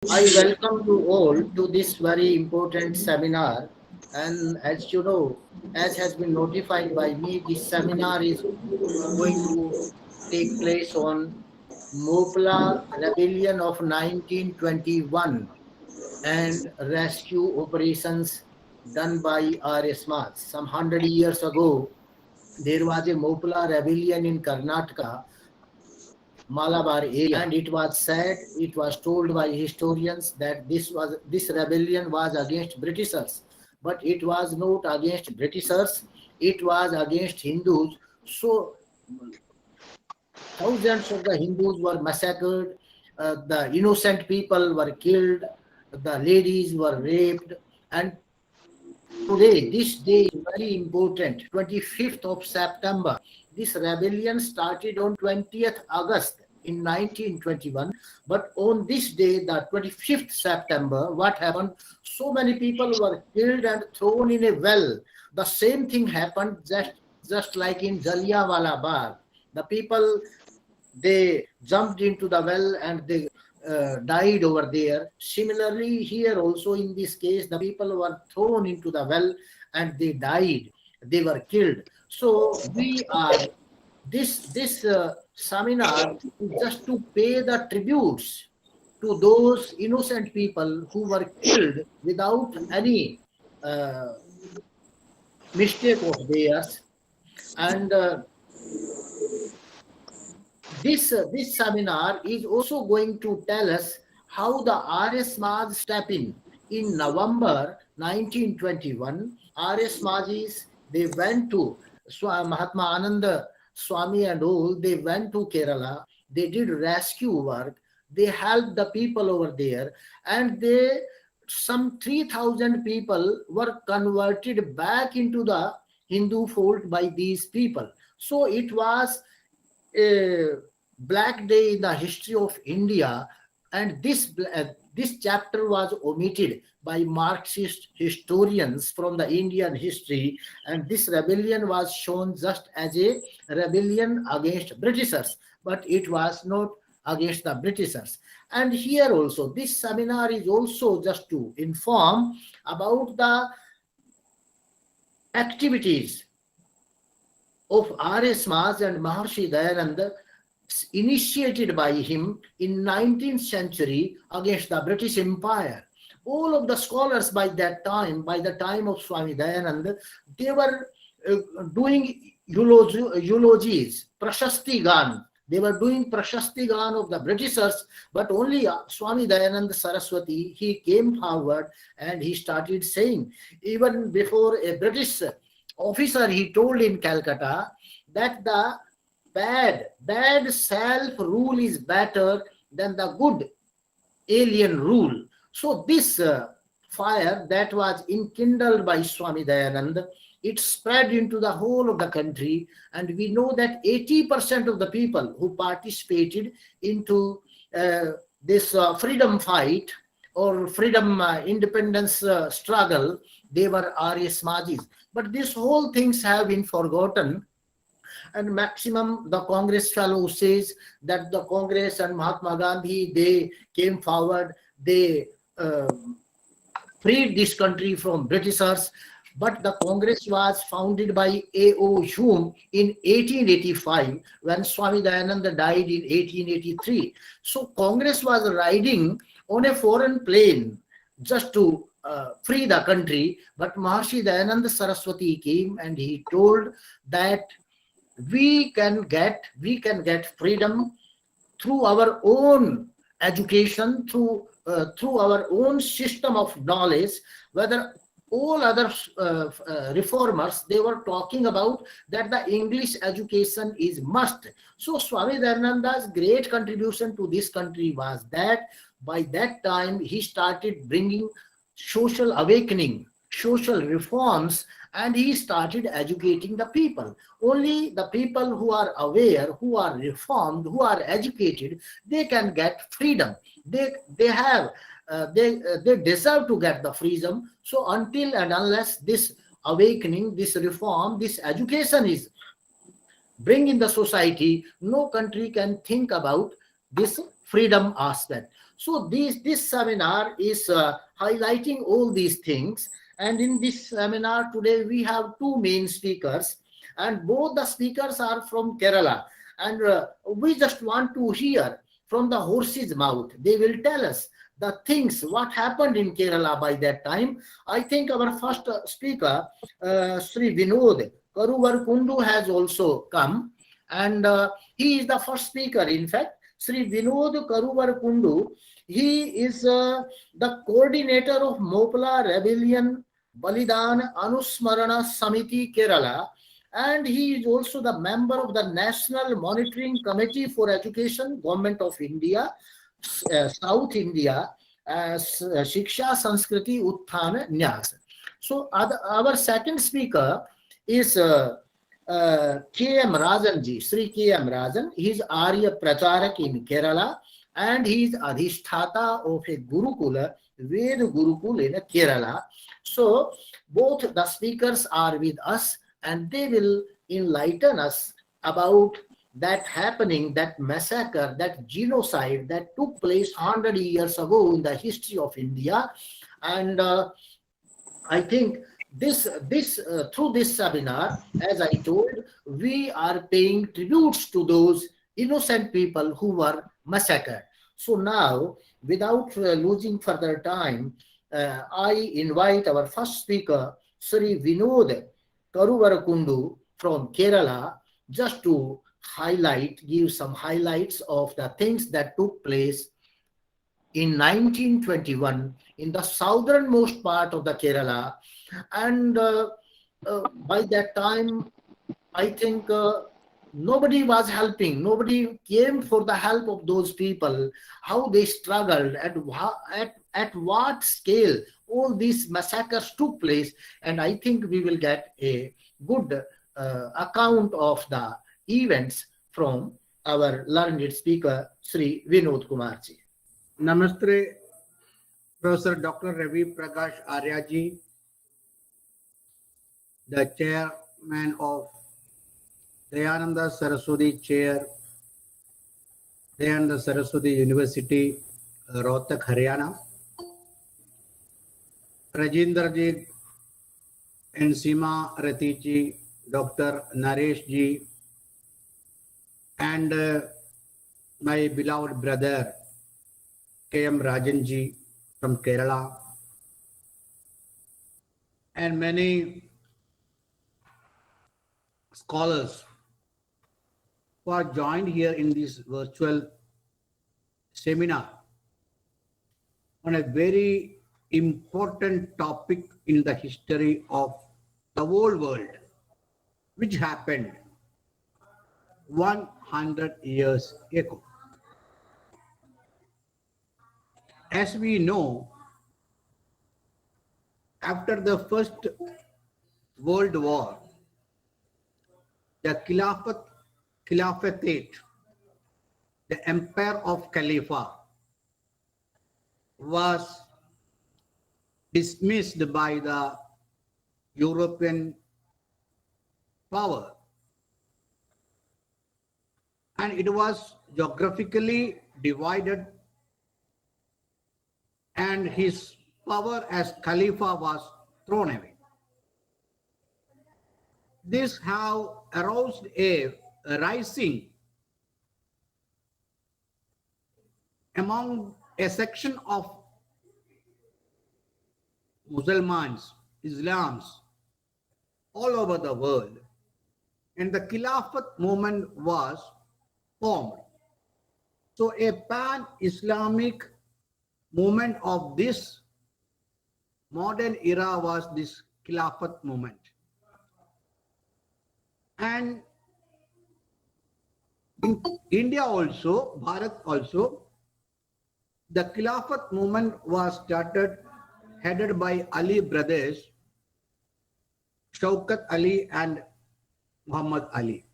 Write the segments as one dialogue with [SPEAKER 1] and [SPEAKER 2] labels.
[SPEAKER 1] I welcome you all to this very important seminar. And as you know, as has been notified by me, this seminar is going to take place on Moplah Rebellion of 1921 and rescue operations done by RS Mas. Some 100 years ago, there was a Moplah rebellion in Karnataka, Malabar area, and it was said, it was told by historians that this rebellion was against Britishers, but it was not against Britishers, it was against Hindus. So thousands of the Hindus were massacred, the innocent people were killed, the ladies were raped, and today, this day is very important. 25th of September. This rebellion started on 20th August in 1921. But on this day, the 25th September, what happened? So many people were killed and thrown in a well. The same thing happened just like in Jallianwala Bagh. The people, they jumped into the well and they died over there. Similarly, here also in this case, the people were thrown into the well and they died. They were killed. So we are this seminar is just to pay the tributes to those innocent people who were killed without any uh, mistake of theirs. And this seminar is also going to tell us how the RS Mas step in November 1921. RS Majis, they went to Mahatma Ananda Swami and all, they went to Kerala, they did rescue work, they helped the people over there, and they some 3,000 people were converted back into the Hindu fold by these people. So it was a black day in the history of India, and this chapter was omitted by Marxist historians from the Indian history, and this rebellion was shown just as a rebellion against Britishers, but it was not against the Britishers. And here also, this seminar is also just to inform about the activities of R.S. Mas and Maharshi Dayananda initiated by him in 19th century against the British Empire. All of the scholars by that time, by the time of Swami Dayananda, they were doing eulogies, Prashasti Gan. They were doing Prashasti Gan of the Britishers, but only Swami Dayananda Saraswati, he came forward and he started saying, even before a British officer, he told in Calcutta that the bad self-rule is better than the good alien rule. So this fire that was enkindled by Swami Dayananda, it spread into the whole of the country, and we know that 80% of the people who participated into this freedom fight or freedom independence struggle, they were Arya Smajis. But these whole things have been forgotten, and maximum the Congress fellow says that the Congress and Mahatma Gandhi, they came forward, they freed this country from Britishers. But the Congress was founded by A.O. Hume in 1885 when Swami Dayananda died in 1883. So Congress was riding on a foreign plane just to free the country. But Maharshi Dayananda Saraswati came and he told that we can get freedom through our own education, through our own system of knowledge. Whether all other reformers, they were talking about that the English education is must. So Swami Dayananda's great contribution to this country was that by that time he started bringing social awakening, social reforms, and he started educating the people. Only the people who are aware, who are reformed, who are educated, they can get freedom. They have they deserve to get the freedom. So until and unless this awakening, this reform, this education is bring in the society, no country can think about this freedom aspect. So this seminar is highlighting all these things. And in this seminar today, we have two main speakers, and both the speakers are from Kerala. And we just want to hear from the horse's mouth. They will tell us the things, what happened in Kerala by that time. I think our first speaker, Sri Vinod Karuvar Kundu, has also come, and he is the first speaker. In fact, Sri Vinod Karuvar Kundu, he is the coordinator of Moplah Rebellion Balidan Anusmarana Samiti Kerala, and he is also the member of the National Monitoring Committee for Education, Government of India, South India, Shiksha Sanskriti Utthana Nyas. So our second speaker is K.M. Rajan ji, Sri K.M. Rajan. He is Arya Pracharak in Kerala, and he is Adhisthata of a Gurukula, Ved Gurukul in Kerala. So both the speakers are with us, and they will enlighten us about that happening, that massacre, that genocide that took place 100 years ago in the history of India. And I think this through this seminar, as I told, we are paying tributes to those innocent people who were massacred. So now, without losing further time, I invite our first speaker, Sri Vinod Karuvarakundu from Kerala, just to give some highlights of the things that took place in 1921 in the southernmost part of the Kerala. And by that time, I think nobody was helping. Nobody came for the help of those people, how they struggled, at what scale all these massacres took place. And I think we will get a good account of the events from our learned speaker, Sri Vinod Kumarji.
[SPEAKER 2] Namaste, Professor Dr. Ravi Prakash Aryaji, the chairman of Dayananda Saraswati Chair, Dayananda Saraswati University, Rohtak, Haryana, Rajinder ji and Sima Rati ji, Dr. Naresh ji, and my beloved brother K.M. Rajan ji from Kerala, and many scholars who are joined here in this virtual seminar on a very important topic in the history of the whole world, which happened 100 years ago. As we know, after the First World War, the Khilafate, the empire of Khalifa, was dismissed by the European power, and it was geographically divided, and his power as Khalifa was thrown away. This have aroused a rising among a section of Muslims, Islams all over the world, and the Khilafat movement was formed. So a pan-Islamic movement of this modern era was this Khilafat movement. And in India also, Bharat also, the Khilafat movement was started, headed by Ali brothers, Shaukat Ali and Muhammad Ali.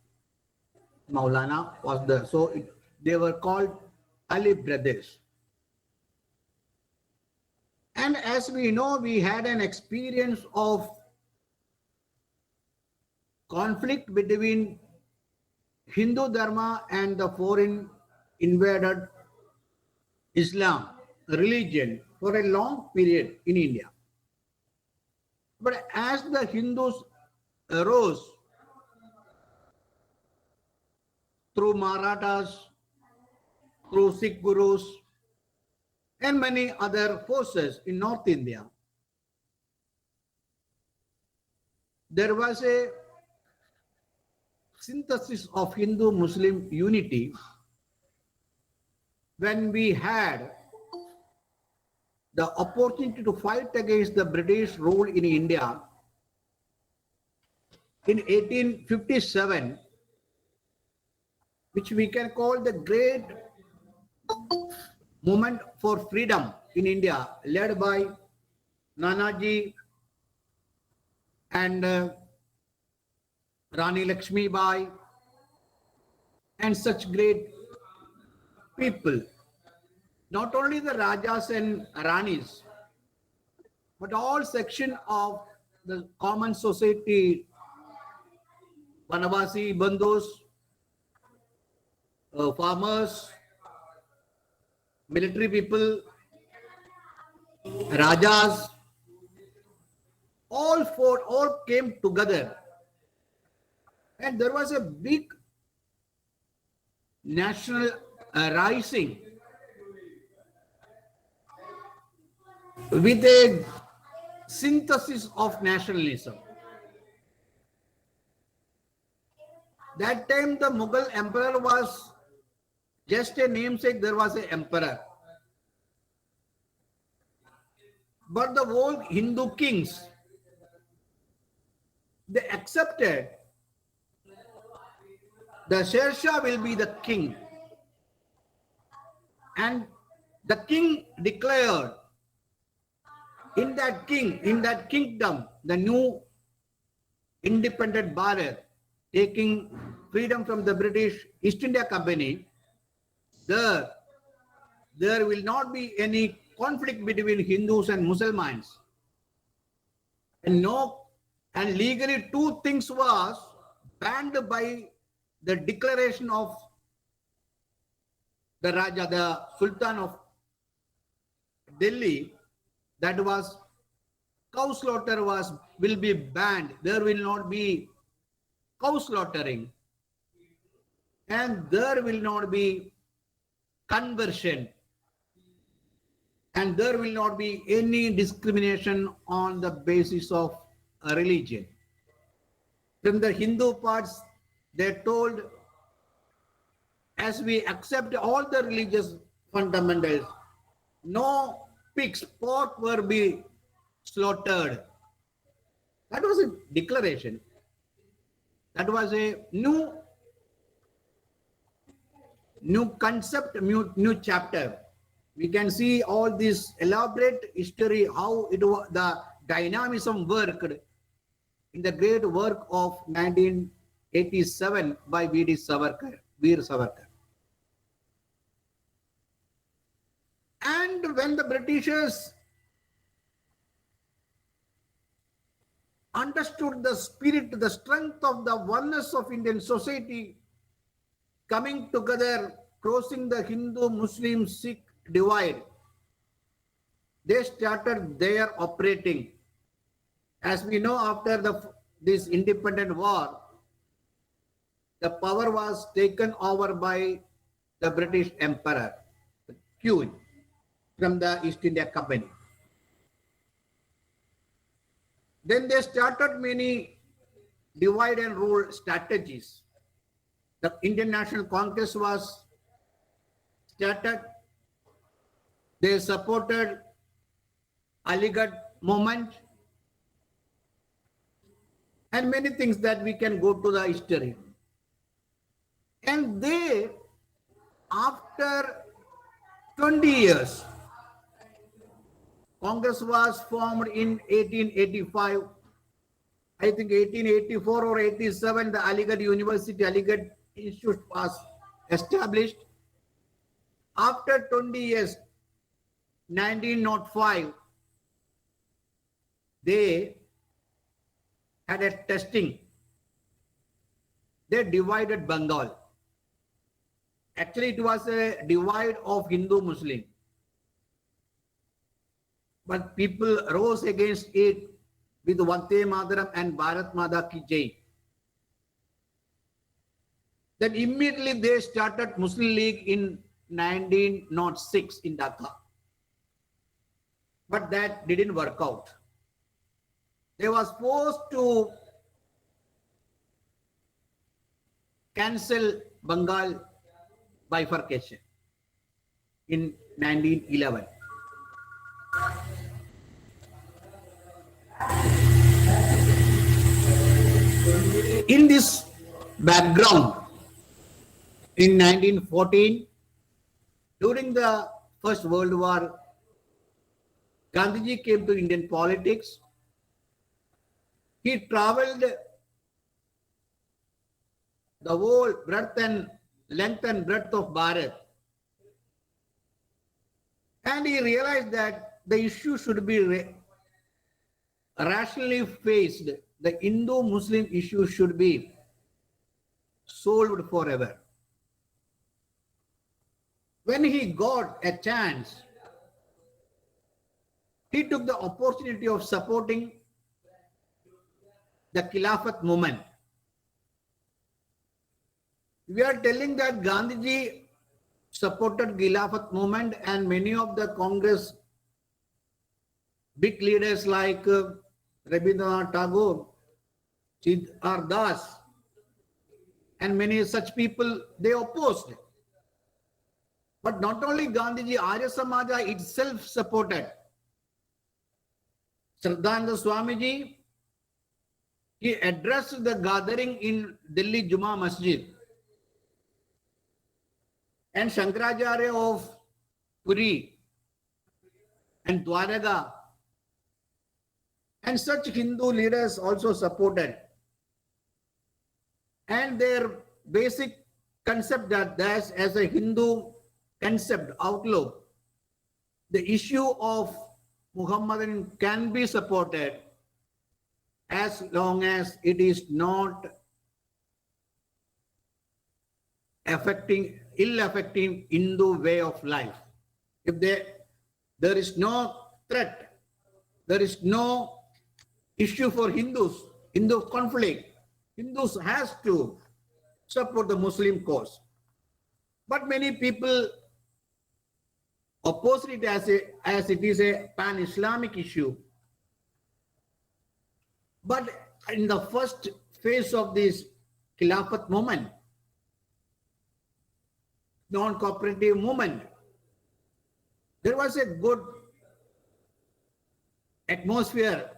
[SPEAKER 2] Maulana was there. So they were called Ali brothers. And as we know, we had an experience of conflict between Hindu Dharma and the foreign invaded Islam. religion for a long period in India. But as the Hindus arose through Marathas, through Sikh Gurus, and many other forces in North India, there was a synthesis of Hindu-Muslim unity when we had the opportunity to fight against the British rule in India in 1857, which we can call the great movement for freedom in India, led by Nanaji and Rani Lakshmi Bai and such great people. Not only the Rajas and Ranis, but all section of the common society, Vanavasi, Bandhus, farmers, military people, Rajas, all came together, and there was a big national rising with a synthesis of nationalism. That time the Mughal emperor was just a namesake, there was an emperor. But the whole Hindu kings, they accepted the Sher Shah will be the king. And the king declared in that kingdom, the new independent Bharat, taking freedom from the British East India Company, there will not be any conflict between Hindus and Muslims. And legally two things was banned by the declaration of the Raja, the Sultan of Delhi, that was cow slaughter will be banned. There will not be cow slaughtering, and there will not be conversion, and there will not be any discrimination on the basis of a religion. From the Hindu parts, they told, as we accept all the religious fundamentals, no pigs, pork will be slaughtered. That was a declaration. That was a new concept, new chapter. We can see all this elaborate history, how the dynamism worked in the great work of 1987 by Veer Savarkar. And when the Britishers understood the spirit, the strength of the oneness of Indian society coming together, crossing the Hindu-Muslim Sikh divide, they started their operating. As we know, after this independent war, the power was taken over by the British Emperor, the Queen, from the East India Company. Then they started many divide and rule strategies. The Indian National Congress was started. They supported Aligarh movement and many things that we can go to the history. And they, after 20 years, Congress was formed in 1885. I think 1884 or 87, the Aligarh University, Aligarh Institute was established. After 20 years, 1905, they had a testing. They divided Bengal. Actually, it was a divide of Hindu-Muslim. but people rose against it with Vande Mataram and Bharat Mata Ki Jai. Then immediately they started Muslim League in 1906 in Dhaka. But that didn't work out. They was forced to cancel Bengal bifurcation in 1911. In this background, in 1914, during the First World War, Gandhiji came to Indian politics. He traveled the whole length and breadth of Bharat. And he realized that the issue should be rationally faced. The Hindu-Muslim issue should be solved forever. When he got a chance, he took the opportunity of supporting the Khilafat movement. We are telling that Gandhiji supported Khilafat movement, and many of the Congress big leaders like Rabindranath Tagore, Siddharth Das, and many such people, they opposed. But not only Gandhiji, Arya Samaja itself supported. Shraddhananda Swamiji, he addressed the gathering in Delhi Juma Masjid. And Shankaracharya of Puri and Dwaraka and such Hindu leaders also supported. And their basic concept that as a Hindu concept outlook, the issue of Muhammadan can be supported as long as it is not ill affecting Hindu way of life. If there is no threat, there is no issue for Hindus, Hindu conflict, Hindus has to support the Muslim cause. But many people oppose it as it is a pan-Islamic issue. But in the first phase of this Khilafat movement, non-cooperative movement, there was a good atmosphere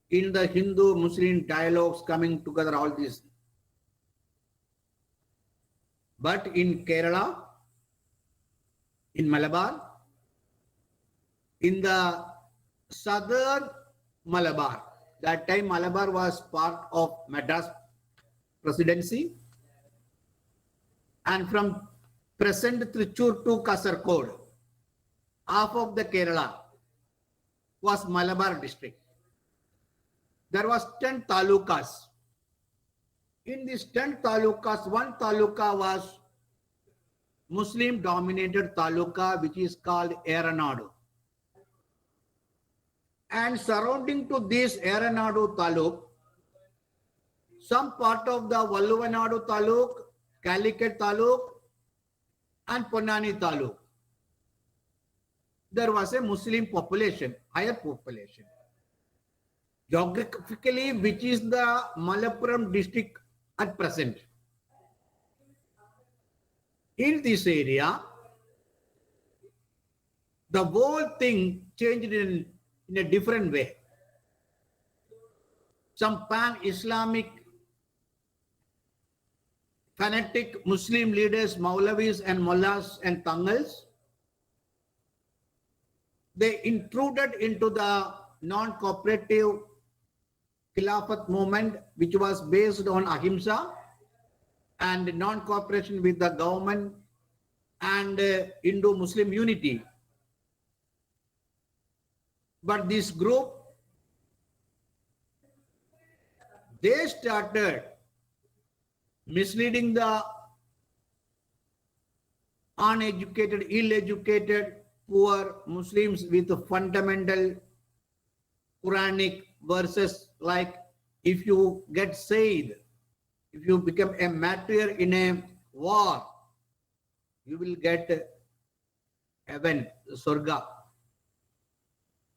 [SPEAKER 2] in the Hindu-Muslim dialogues coming together, all this. But in Kerala, in Malabar, in the southern Malabar, that time Malabar was part of Madras Presidency, and from present Trichur to Kasargod, half of the Kerala was Malabar district. There was 10 talukas. In these 10 talukas, one taluka was Muslim dominated taluka, which is called Eranadu. And surrounding to this Eranadu taluk, some part of the Valluvanadu taluk, Calicut taluk, and Ponnani taluk, there was a Muslim population, higher population. Geographically, which is the Malappuram district at present. In this area, the whole thing changed in a different way. Some pan-Islamic fanatic Muslim leaders, Maulavis and Mullahs and Tangals, they intruded into the non-cooperative Khilafat movement, which was based on Ahimsa and non-cooperation with the government and Hindu-Muslim unity. But this group, they started misleading the uneducated, ill-educated poor Muslims with fundamental Quranic verses like, if you get saved, if you become a martyr in a war, you will get heaven, Surga.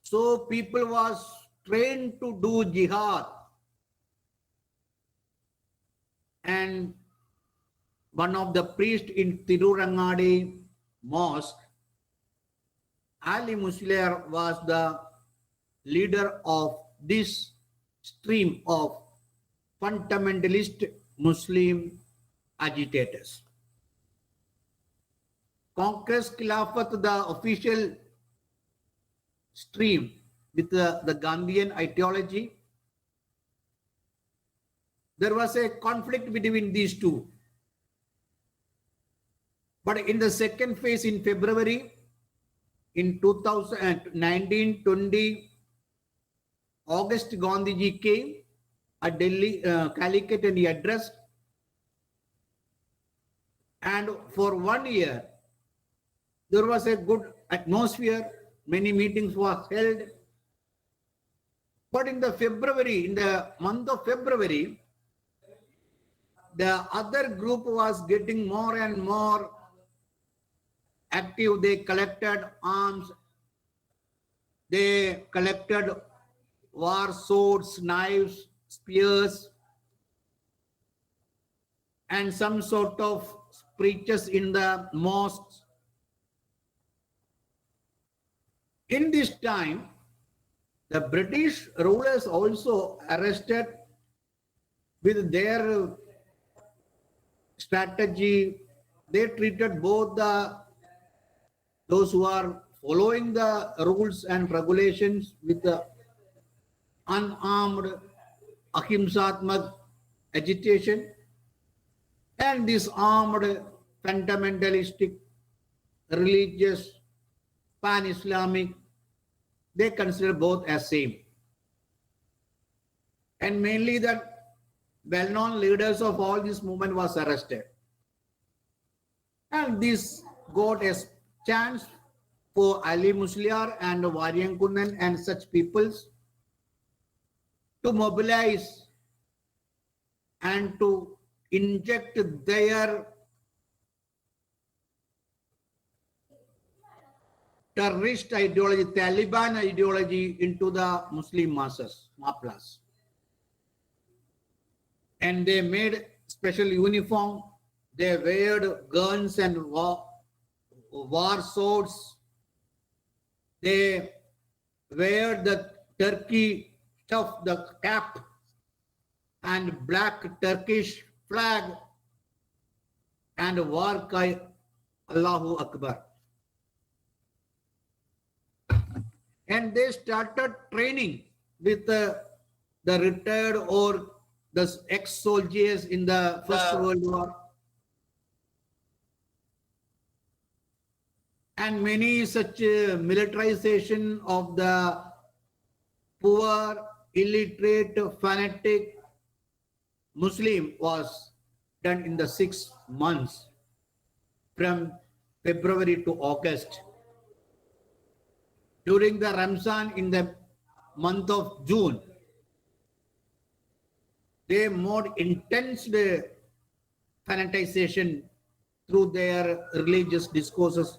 [SPEAKER 2] So people was trained to do jihad. And one of the priests in Tirurangadi mosque, Ali Musliar, was the leader of this stream of fundamentalist Muslim agitators. Conquest Khilafat, the official stream with the Gandhian ideology, there was a conflict between these two. But in the second phase in February, in 1920, August Gandhiji came at Delhi, Calicut, and he addressed. And for 1 year, there was a good atmosphere. Many meetings was held. But in the month of February, the other group was getting more and more active. They collected arms. They collected war swords, knives, spears, and some sort of preachers in the mosques. In this time, the British rulers also arrested with their strategy. They treated both those who are following the rules and regulations with the unarmed ahimsatmak agitation, and this armed fundamentalistic religious pan-Islamic, they consider both as same. And mainly the well-known leaders of all this movement was arrested. And this got a chance for Ali Musliar and Varyankunan and such peoples to mobilize and to inject their terrorist ideology, Taliban ideology into the Muslim masses, Moplahs. And they made special uniform. They weared guns and war swords. They wear the Turkey stuff, the cap, and black Turkish flag, and war cry, Allahu Akbar. And they started training with the retired or the ex-soldiers in the First World War. And many such militarization of the poor, illiterate, fanatic Muslim was done in the 6 months from February to August. During the Ramzan in the month of June, they more intense the fanatization through their religious discourses,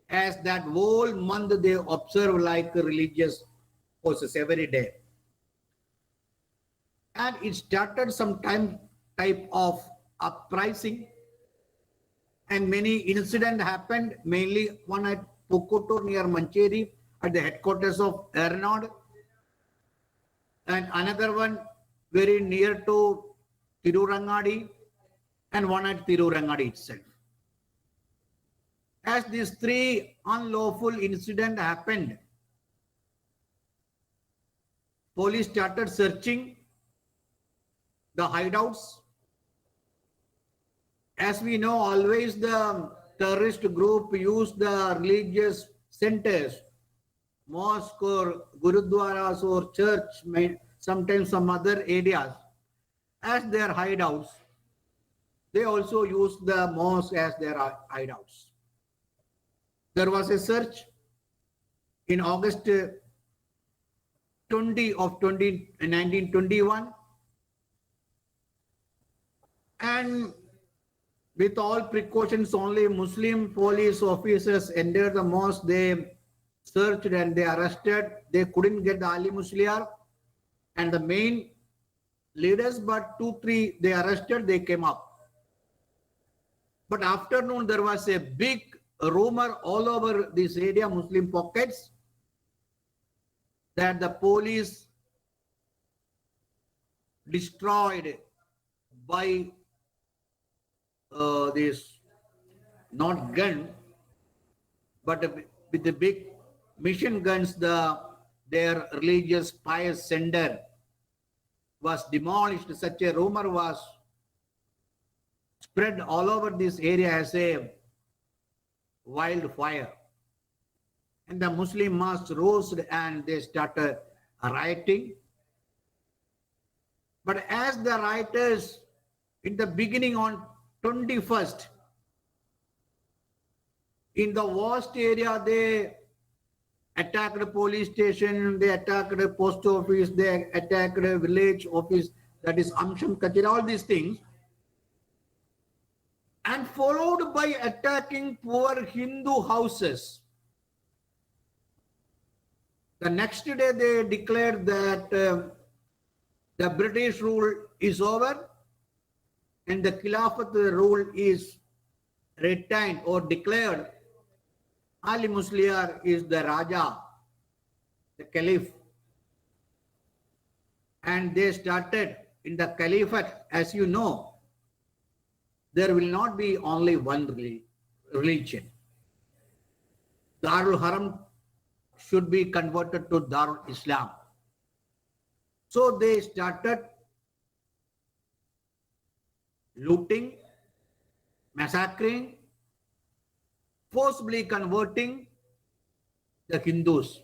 [SPEAKER 2] as that whole month they observe like religious courses every day. And it started some type of uprising, and many incidents happened, mainly one at Pukotur near Mancheri at the headquarters of Ernaud, and another one very near to Tirurangadi, and one at Tirurangadi itself. As these three unlawful incidents happened, police started searching the hideouts. As we know, always the terrorist group use the religious centers, mosque or gurudwaras or church, sometimes some other areas, as their hideouts. They also use the mosque as their hideouts. There was a search in August 1921, and with all precautions, only Muslim police officers entered the mosque. They searched and they arrested. They couldn't get the Ali Musliar and the main leaders, but 2-3 they arrested, they came up. But afternoon there was a big rumor all over this area, Muslim pockets, that the police destroyed by this, not gun, but with the big machine guns, their religious pious center was demolished. Such a rumor was spread all over this area as a wildfire. And the Muslim mass rose and they started rioting. But as the rioters in the beginning on 21st, in the worst area, they attacked the police station, they attacked the post office, they attacked the village office, that is Amsham Kachira, all these things. And followed by attacking poor Hindu houses. The next day they declared that the British rule is over and the Khilafat rule is retained or declared. Ali Musliar is the Raja, the Caliph. And they started in the Caliphate, as you know, there will not be only one religion. Darul Haram should be converted to Darul Islam. So they started looting, massacring, forcibly converting the Hindus.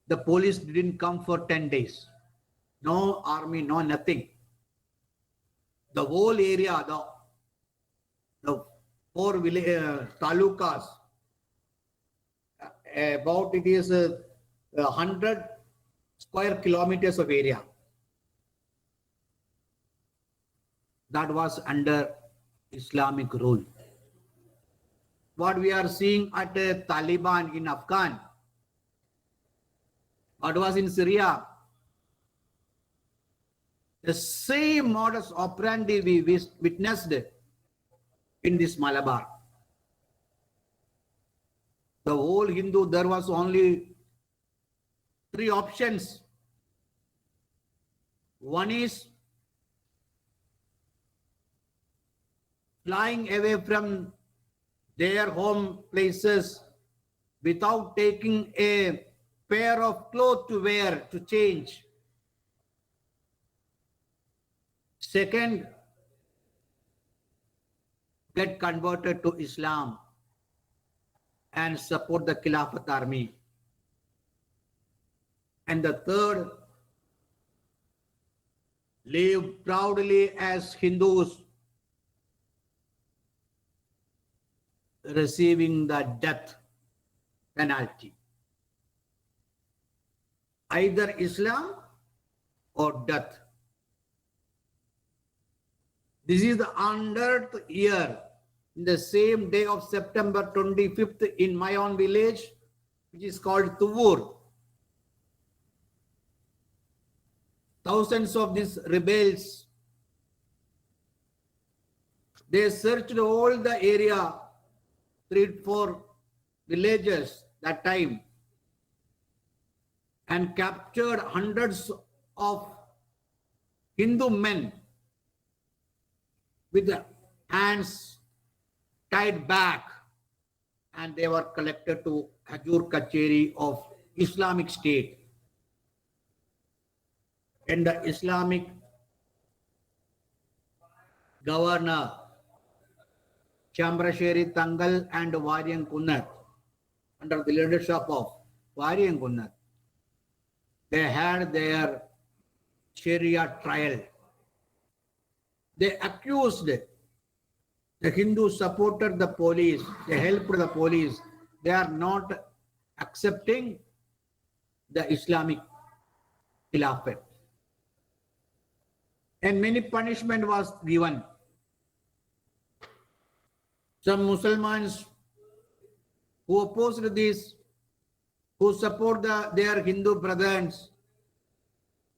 [SPEAKER 2] The police didn't come for 10 days. No army, no nothing. The whole area, the 4 talukas, about it is 100 square kilometers of area. That was under Islamic rule. What we are seeing at Taliban in Afghan, what was in Syria, the same modus operandi we witnessed in this Malabar. The whole Hindu, there was only 3 options. One is flying away from their home places without taking a pair of clothes to wear, to change. Second, get converted to Islam and support the Khilafat army. And the third, live proudly as Hindus, receiving the death penalty. Either Islam or death. This is the 100th year, in the same day of September 25th in my own village, which is called Tuvur. Thousands of these rebels, they searched all the area, 3-4 villages that time, and captured hundreds of Hindu men with the hands tied back, and they were collected to Hajur Kacheri of Islamic State. And the Islamic governor, Chambrasheri Tangal and Varian Kunnat, under the leadership of Varian Kunnat, they had their Sharia trial. They accused The Hindus supported the police, they helped the police. They are not accepting the Islamic Khilafat. And many punishment was given. Some Muslims who opposed this, who support their Hindu brothers,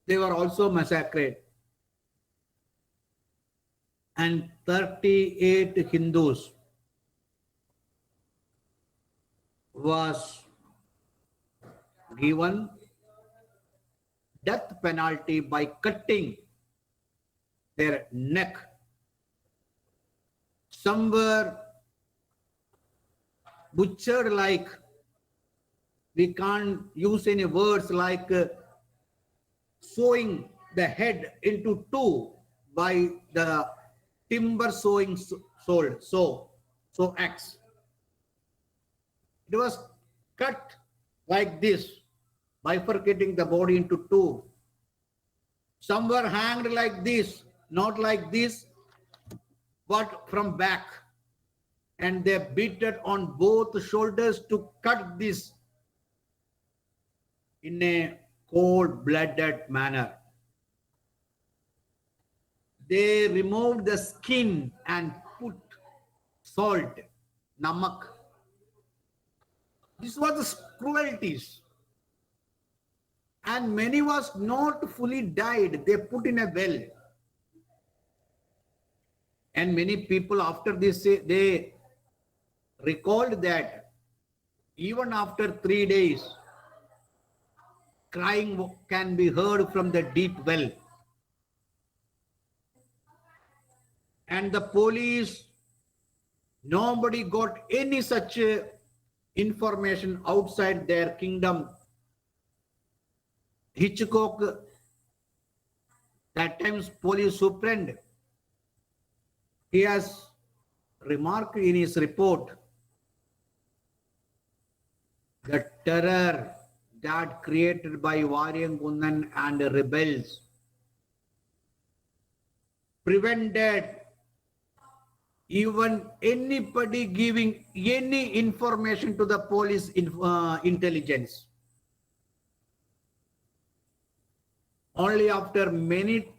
[SPEAKER 2] they were also massacred. And 38 Hindus was given death penalty by cutting their neck. Some were butchered, like, we can't use any words, like sewing the head into two by the timber sewing sword, so axe. It was cut like this, bifurcating the body into two. Some were hanged like this, not like this, but from back. And they beat it on both shoulders to cut this in a cold-blooded manner. They removed the skin and put salt, namak. This was the cruelties. And many was not fully died. They put in a well. And many people after this, they recalled that even after 3 days, crying can be heard from the deep well. And the police, nobody got any such information outside their kingdom. Hitchcock, that time's police superintendent, he has remarked in his report, the terror that created by Variangunnan and rebels prevented even anybody giving any information to the police intelligence. Only after many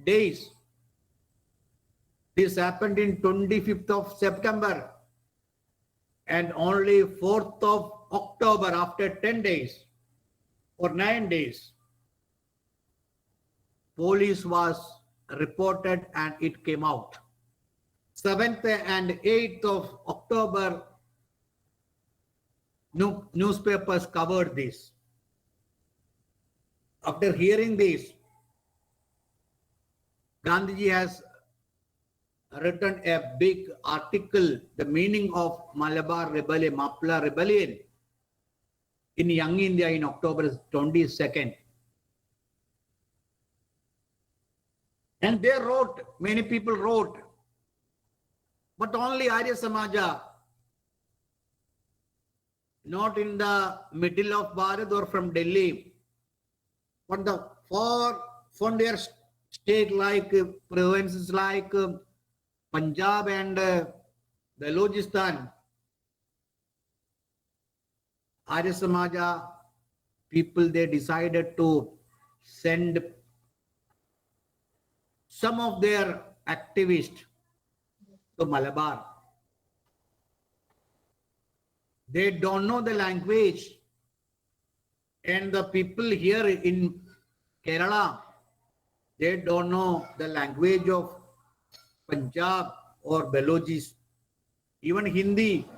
[SPEAKER 2] days, this happened in 25th of September, and only 4th of October, after 10 days or 9 days, police was reported and it came out. 7th and 8th of October, newspapers covered this. After hearing this, Gandhiji has written a big article, the meaning of Malabar Rebellion, Moplah Rebellion, in Young India in October 22nd. And they wrote, many people wrote, but only Arya Samaja, not in the middle of Bharat or from Delhi, but the far frontier state like provinces like Punjab and Balochistan, Arya Samaja people, they decided to send some of their activists to Malabar. They don't know the language, and the people here in Kerala, they don't know the language of Punjab or Balochis, even Hindi.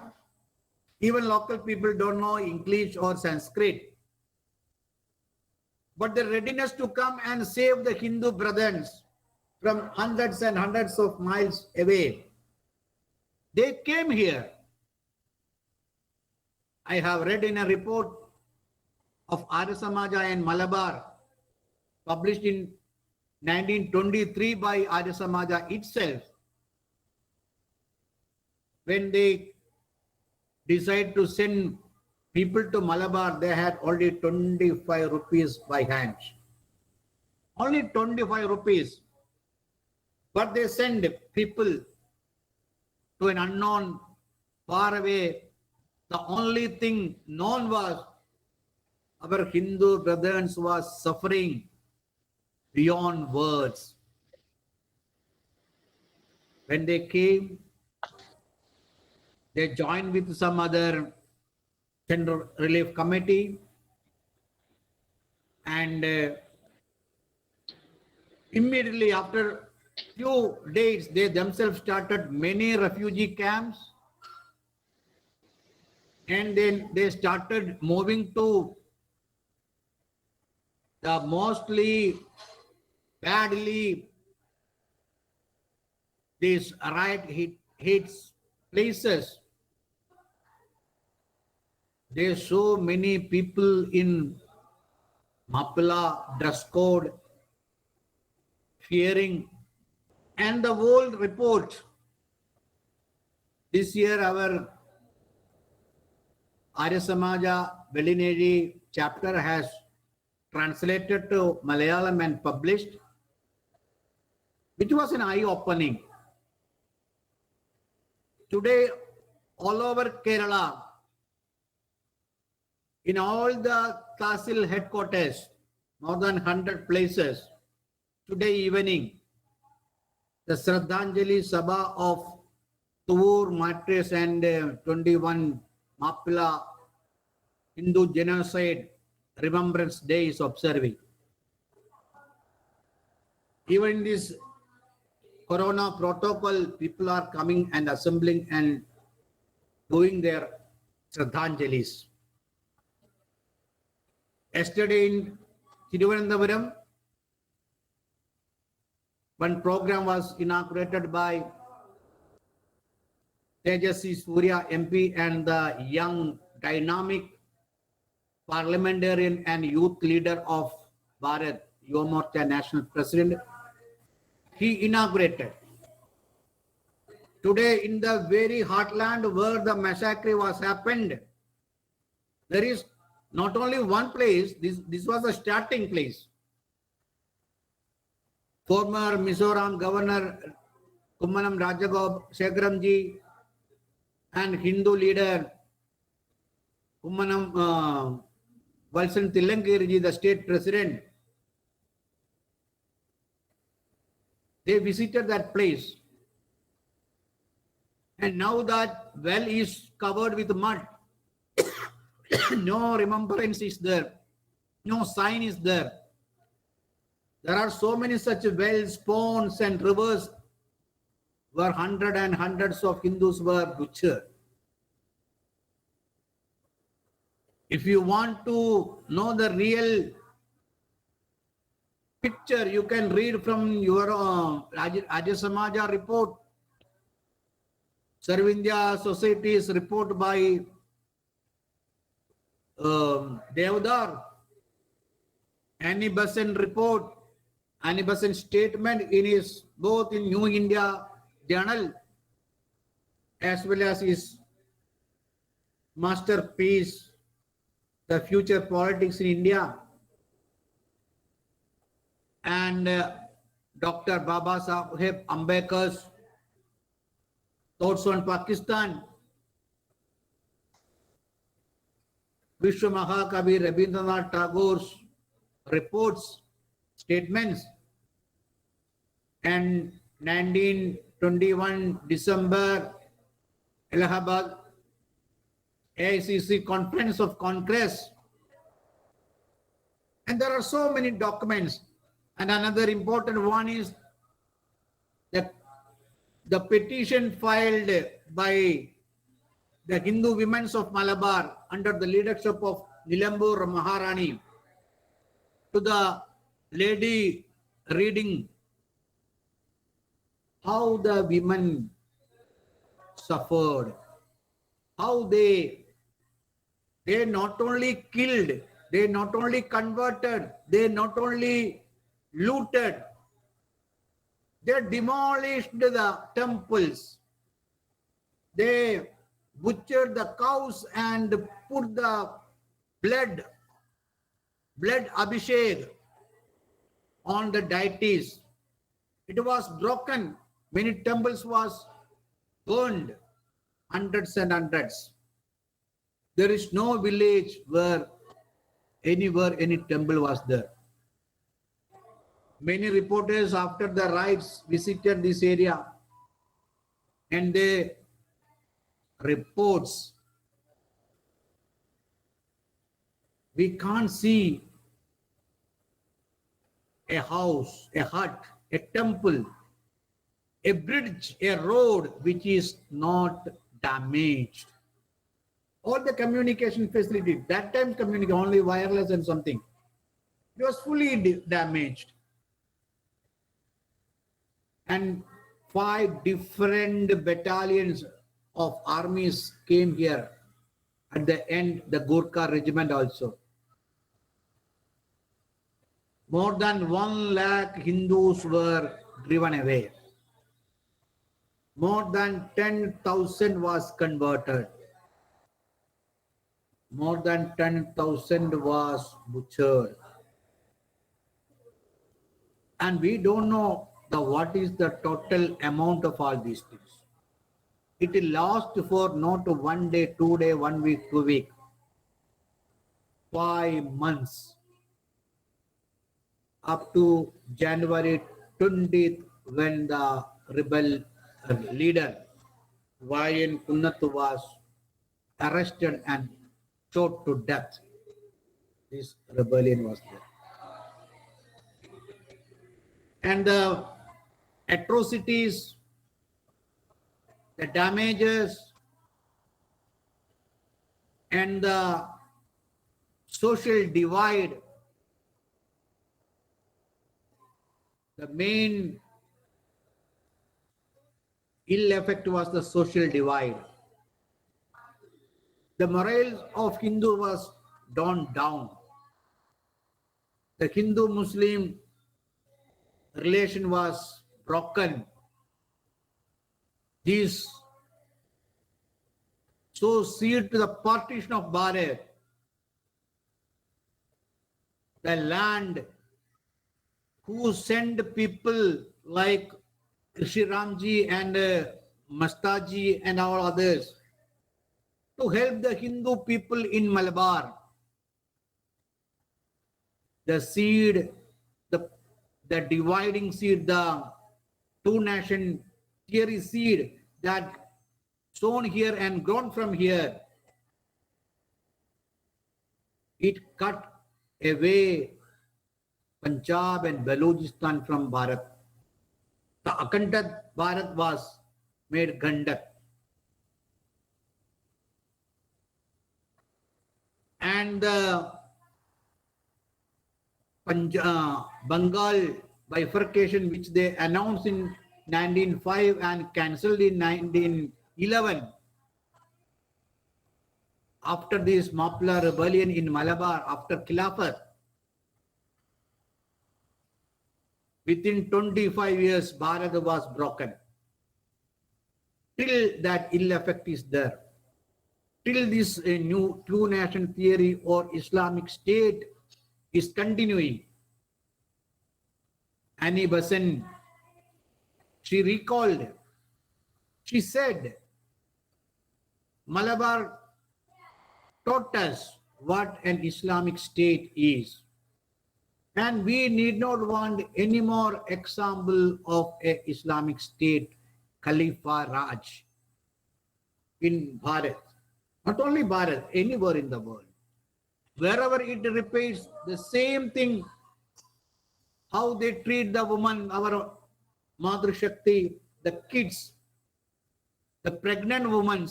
[SPEAKER 2] Even local people don't know English or Sanskrit. But the readiness to come and save the Hindu brothers from hundreds and hundreds of miles away, they came here. I have read in a report of Arya Samaja in Malabar, published in 1923 by Arya Samaja itself. When they decide to send people to Malabar, they had already 25 rupees by hand. Only 25 rupees. But they send people to to an unknown, far away. The only thing known was our Hindu brothers was suffering beyond words. When they came, they joined with some other Central Relief Committee, and immediately after few days, they themselves started many refugee camps, and then they started moving to the mostly badly these riot hits places. There's so many people in Moplah dress code, fearing, and the whole report. This year, our Arya Samaja Velineri chapter has translated to Malayalam and published, which was an eye-opening. Today, all over Kerala, in all the Tahsil headquarters, more than 100 places, today evening, the Shraddhanjali Sabha of Tuvur, Matris and 21 Moplah Hindu Genocide Remembrance Day is observing. Even in this Corona protocol, people are coming and assembling and doing their Shraddhanjalis. Yesterday in Thiruvananthapuram, one program was inaugurated by Tejasvi Surya MP and the young, dynamic parliamentarian and youth leader of Bharat, Yuva Morcha National President. He inaugurated. Today, in the very heartland where the massacre was happened, there is not only one place, this was a starting place. Former Mizoram Governor Kummanam Rajagopal and Hindu leader Kummanam Valsan Tilangirji, the state president, they visited that place. And now that well is covered with mud, no remembrance is there, no sign is there. There are so many such wells, ponds and rivers where hundreds of Hindus were butchered. If you want to know the real picture, you can read from your Arya Samaja report, Sarvindya Society's report by Devdar, Annie Besant report, Annie Besant statement in his both in New India Journal as well as his masterpiece, The Future Politics in India, and Dr. Baba Saheb Ambedkar's Thoughts on Pakistan, Vishwa Mahakavi Rabindranath Tagore's reports, statements, and 1921 December Allahabad AICC Conference of Congress. And there are so many documents. And another important one is the petition filed by the Hindu women of Malabar under the leadership of Nilambur Maharani to the lady reading how the women suffered, how they not only killed, they not only converted, they not only looted, they demolished the temples, they butchered the cows and put the blood abhishek on the deities. It was broken. Many temples was burned hundreds and hundreds. There is no village where anywhere any temple was there. Many reporters after the riots visited this area and they reports we can't see a house, a hut, a temple, a bridge, a road which is not damaged. All the communication facility, that time communication only wireless and something, it was fully damaged. And 5 different battalions of armies came here. At the end, the Gurkha regiment also. More than 1 lakh Hindus were driven away. More than 10,000 was converted. More than 10,000 was butchered. And we don't know what is the total amount of all these things. It will last for not 1 day, 2 day, 1 week, 2 week, 5 months. Up to January 20th, when the rebel leader Vayan Kunnat was arrested and shot to death. This rebellion was there. And the atrocities, the damages, and the social divide, the main ill effect was the social divide. The morale of Hindu was down. The Hindu-Muslim relation was broken. This sows seed to the partition of Bharat. The land who send people like Krishi Ramji and Mastaji and all others to help the Hindu people in Malabar. The seed, the dividing seed, the two-nation theory seed that sown here and grown from here, it cut away Punjab and Balochistan from Bharat. The Akhanda Bharat was made Gandak. And the Bengal bifurcation, which they announced in 1905 and cancelled in 1911, after this Moplah rebellion in Malabar, after Khilafat, within 25 years, Bharat was broken. Till that ill effect is there. Till this new two-nation theory or Islamic State is continuing. Annie Besant, she recalled, she said, Malabar taught us what an Islamic State is. And we need not want any more example of a Islamic State, Khalifa Raj in Bharat. Not only Bharat, anywhere in the world. Wherever it repeats the same thing, how they treat the woman, our Madhur Shakti, the kids, the pregnant women,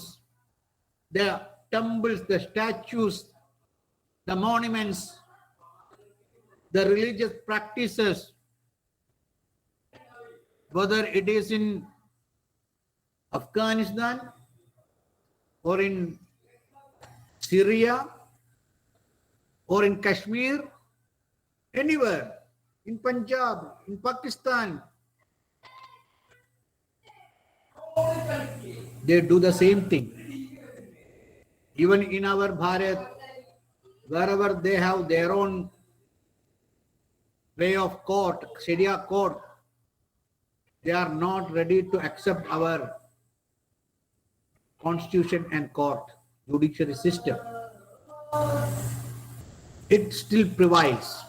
[SPEAKER 2] the temples, the statues, the monuments, the religious practices, whether it is in Afghanistan or in Syria or in Kashmir, anywhere, in Punjab, in Pakistan, they do the same thing. Even in our Bharat, wherever they have their own way of court, Sharia court, they are not ready to accept our constitution and court, judiciary system. It still prevails.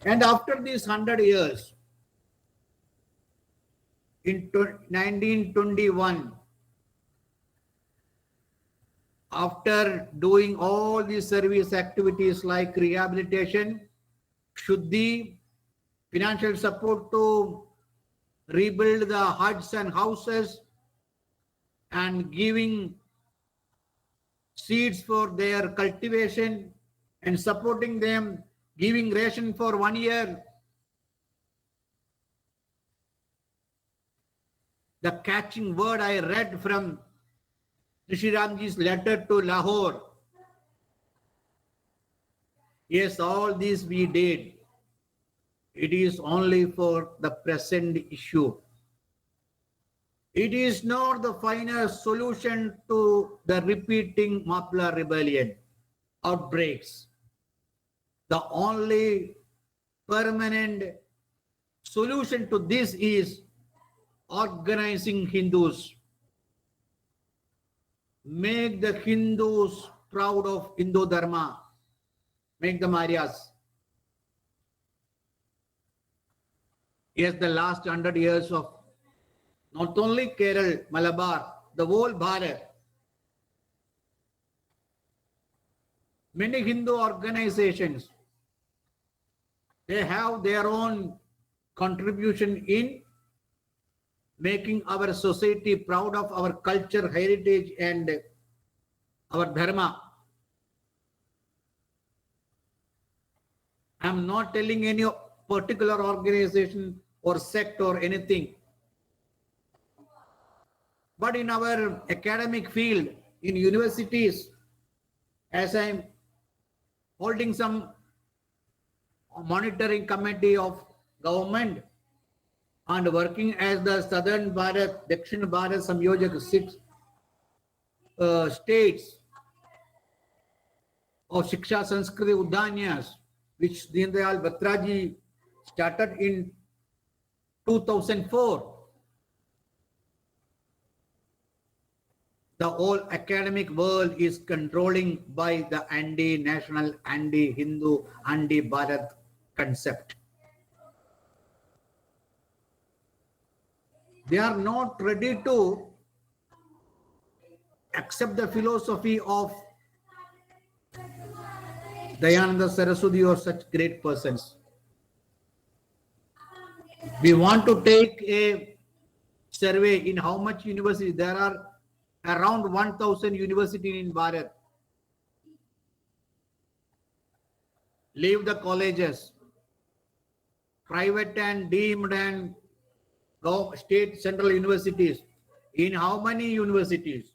[SPEAKER 2] And after these 100 years, in 1921, after doing all these service activities like rehabilitation, Shuddhi, financial support to rebuild the huts and houses, and giving seeds for their cultivation and supporting them, giving ration for 1 year. The catching word I read from Rishi Ramji's letter to Lahore. Yes, all this we did. It is only for the present issue. It is not the final solution to the repeating Moplah rebellion outbreaks. The only permanent solution to this is organizing Hindus. Make the Hindus proud of Hindu Dharma. Make them Aryas. Yes, the last 100 years of not only Kerala, Malabar, the whole Bharat, many Hindu organizations, they have their own contribution in making our society proud of our culture, heritage, and our dharma. I'm not telling any particular organization or sect or anything. But in our academic field, in universities, as I'm holding some monitoring committee of government and working as the Southern Bharat, Dakshin Bharat Samyojak 6 states of Shiksha Sanskriti Udanyas, which Deen Dayal Batraji started in 2004. The whole academic world is controlling by the anti-national, anti-Hindu, anti-Bharat concept. They are not ready to accept the philosophy of Dayananda Saraswati or such great persons. We want to take a survey in how much universities. There are around 1,000 universities in Bharat. Leave the colleges, private and deemed and state central universities. In how many universities?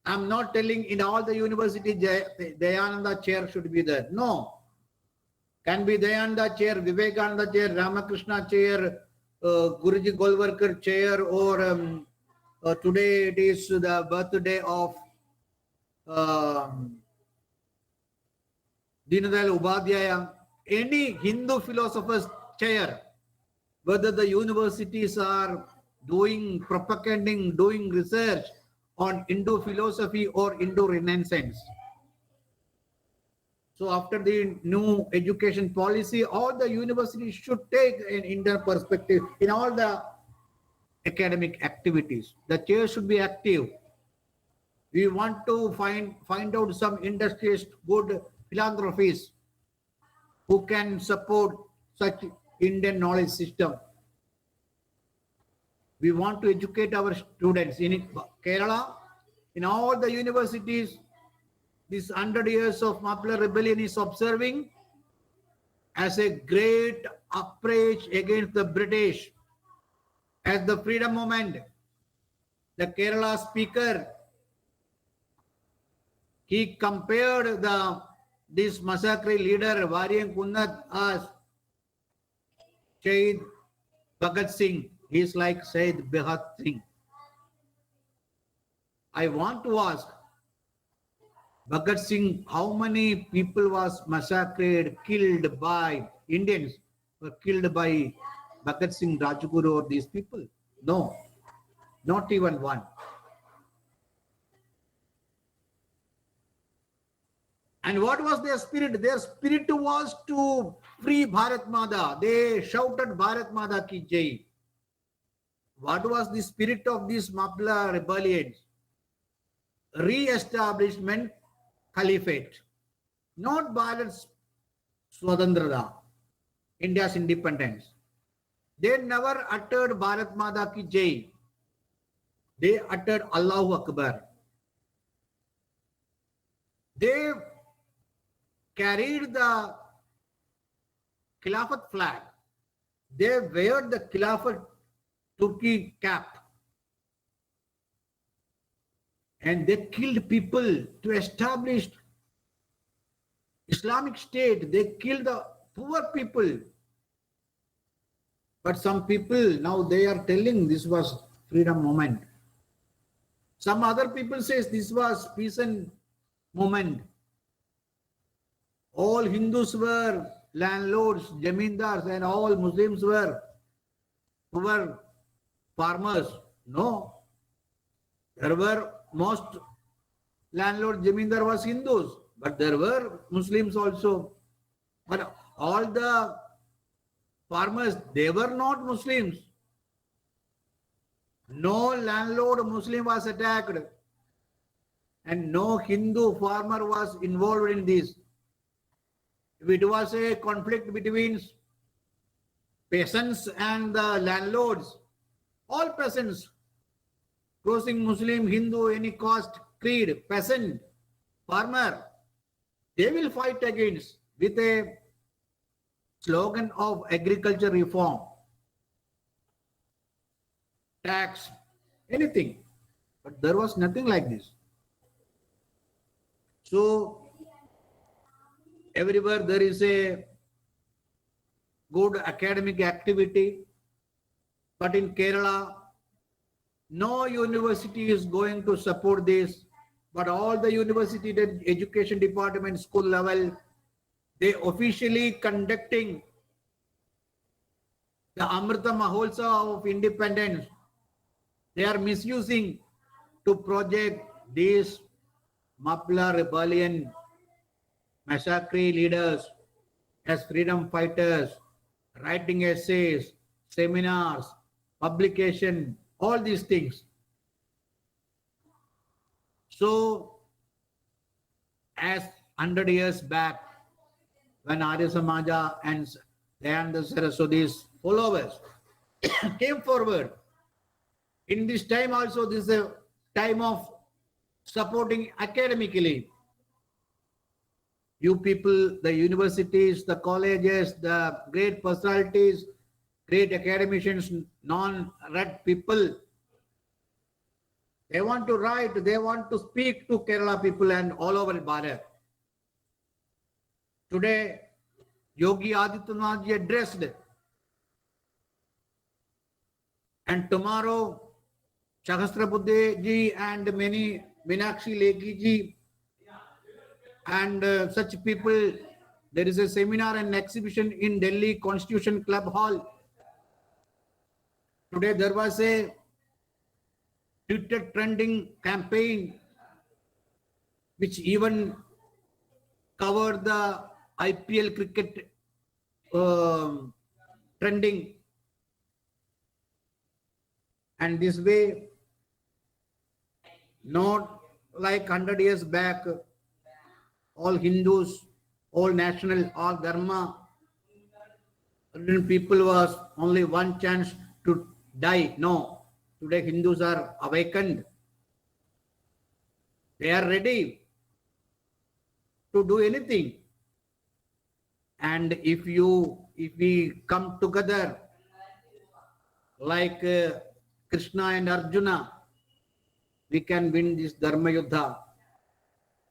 [SPEAKER 2] I'm not telling in all the universities Dayananda chair should be there. No. Can be Dayananda chair, Vivekananda chair, Ramakrishna chair, Guruji Golwarkar chair, or today it is the birthday of Deenadayal Upadhyaya. Any Hindu philosopher's chair, whether the universities are doing propagating, doing research on Hindu philosophy or Hindu Renaissance. So after the new education policy, all the universities should take an Indian perspective in all the academic activities. The chair should be active. We want to find out some industrious good philanthropists who can support such Indian knowledge system. We want to educate our students in Kerala, in all the universities. This 100 years of Moplah rebellion is observing as a great outrage against the British. As the freedom movement, the Kerala speaker, he compared this massacre leader Varian Kunnat as Shahid Bhagat Singh. He is like Shahid Bhagat Singh. I want to ask Bhagat Singh, how many people was massacred, killed by Indians, were killed by Bhagat Singh, Rajguru, or these people? No, not even one. And what was their spirit? Their spirit was to free Bharat Mata. They shouted Bharat Mata ki jai. What was the spirit of this Moplah rebellion? Re-establishment caliphate, not Bharat's Swatantrata, India's independence. They never uttered Bharat Mata ki jai. They uttered Allahu Akbar. They carried the Khilafat flag. They wear the Khilafat Turki cap. And they killed people to establish Islamic State. They killed the poor people. But some people now they are telling this was freedom movement. Some other people says this was peasant movement. All Hindus were landlords, jamindars, and all Muslims were poor farmers. No. There were most landlord, jamindar was Hindus, but there were Muslims also. But all the farmers, they were not Muslims. No landlord Muslim was attacked, and no Hindu farmer was involved in this. If it was a conflict between peasants and the landlords, all peasants, crossing Muslim, Hindu, any caste, creed, peasant, farmer, they will fight against with a slogan of agriculture reform, tax, anything. But there was nothing like this. So everywhere there is a good academic activity, but in Kerala, no university is going to support this, but all the university, the education department, school level, they officially conducting the Amrita Mahotsav of independence. They are misusing to project these Moplah rebellion massacre leaders as freedom fighters, writing essays, seminars, publication, all these things. So, as 100 years back, when Arya Samaja and Dayananda Saraswati's followers came forward, in this time also, this is a time of supporting academically. You people, the universities, the colleges, the great personalities, great academicians, non-read people, they want to write, they want to speak to Kerala people and all over Bharat. Today, Yogi Adityanath ji addressed, and tomorrow, Sahasrabuddhe ji and many Meenakshi Lekhi ji and such people, there is a seminar and exhibition in Delhi Constitution Club Hall. Today there was a Twitter trending campaign which even covered the IPL cricket trending. And this way, not like 100 years back, all Hindus, all national, all dharma, people was only one chance to die. No, today Hindus are awakened. They are ready to do anything. And if we come together like Krishna and Arjuna, we can win this Dharma Yuddha.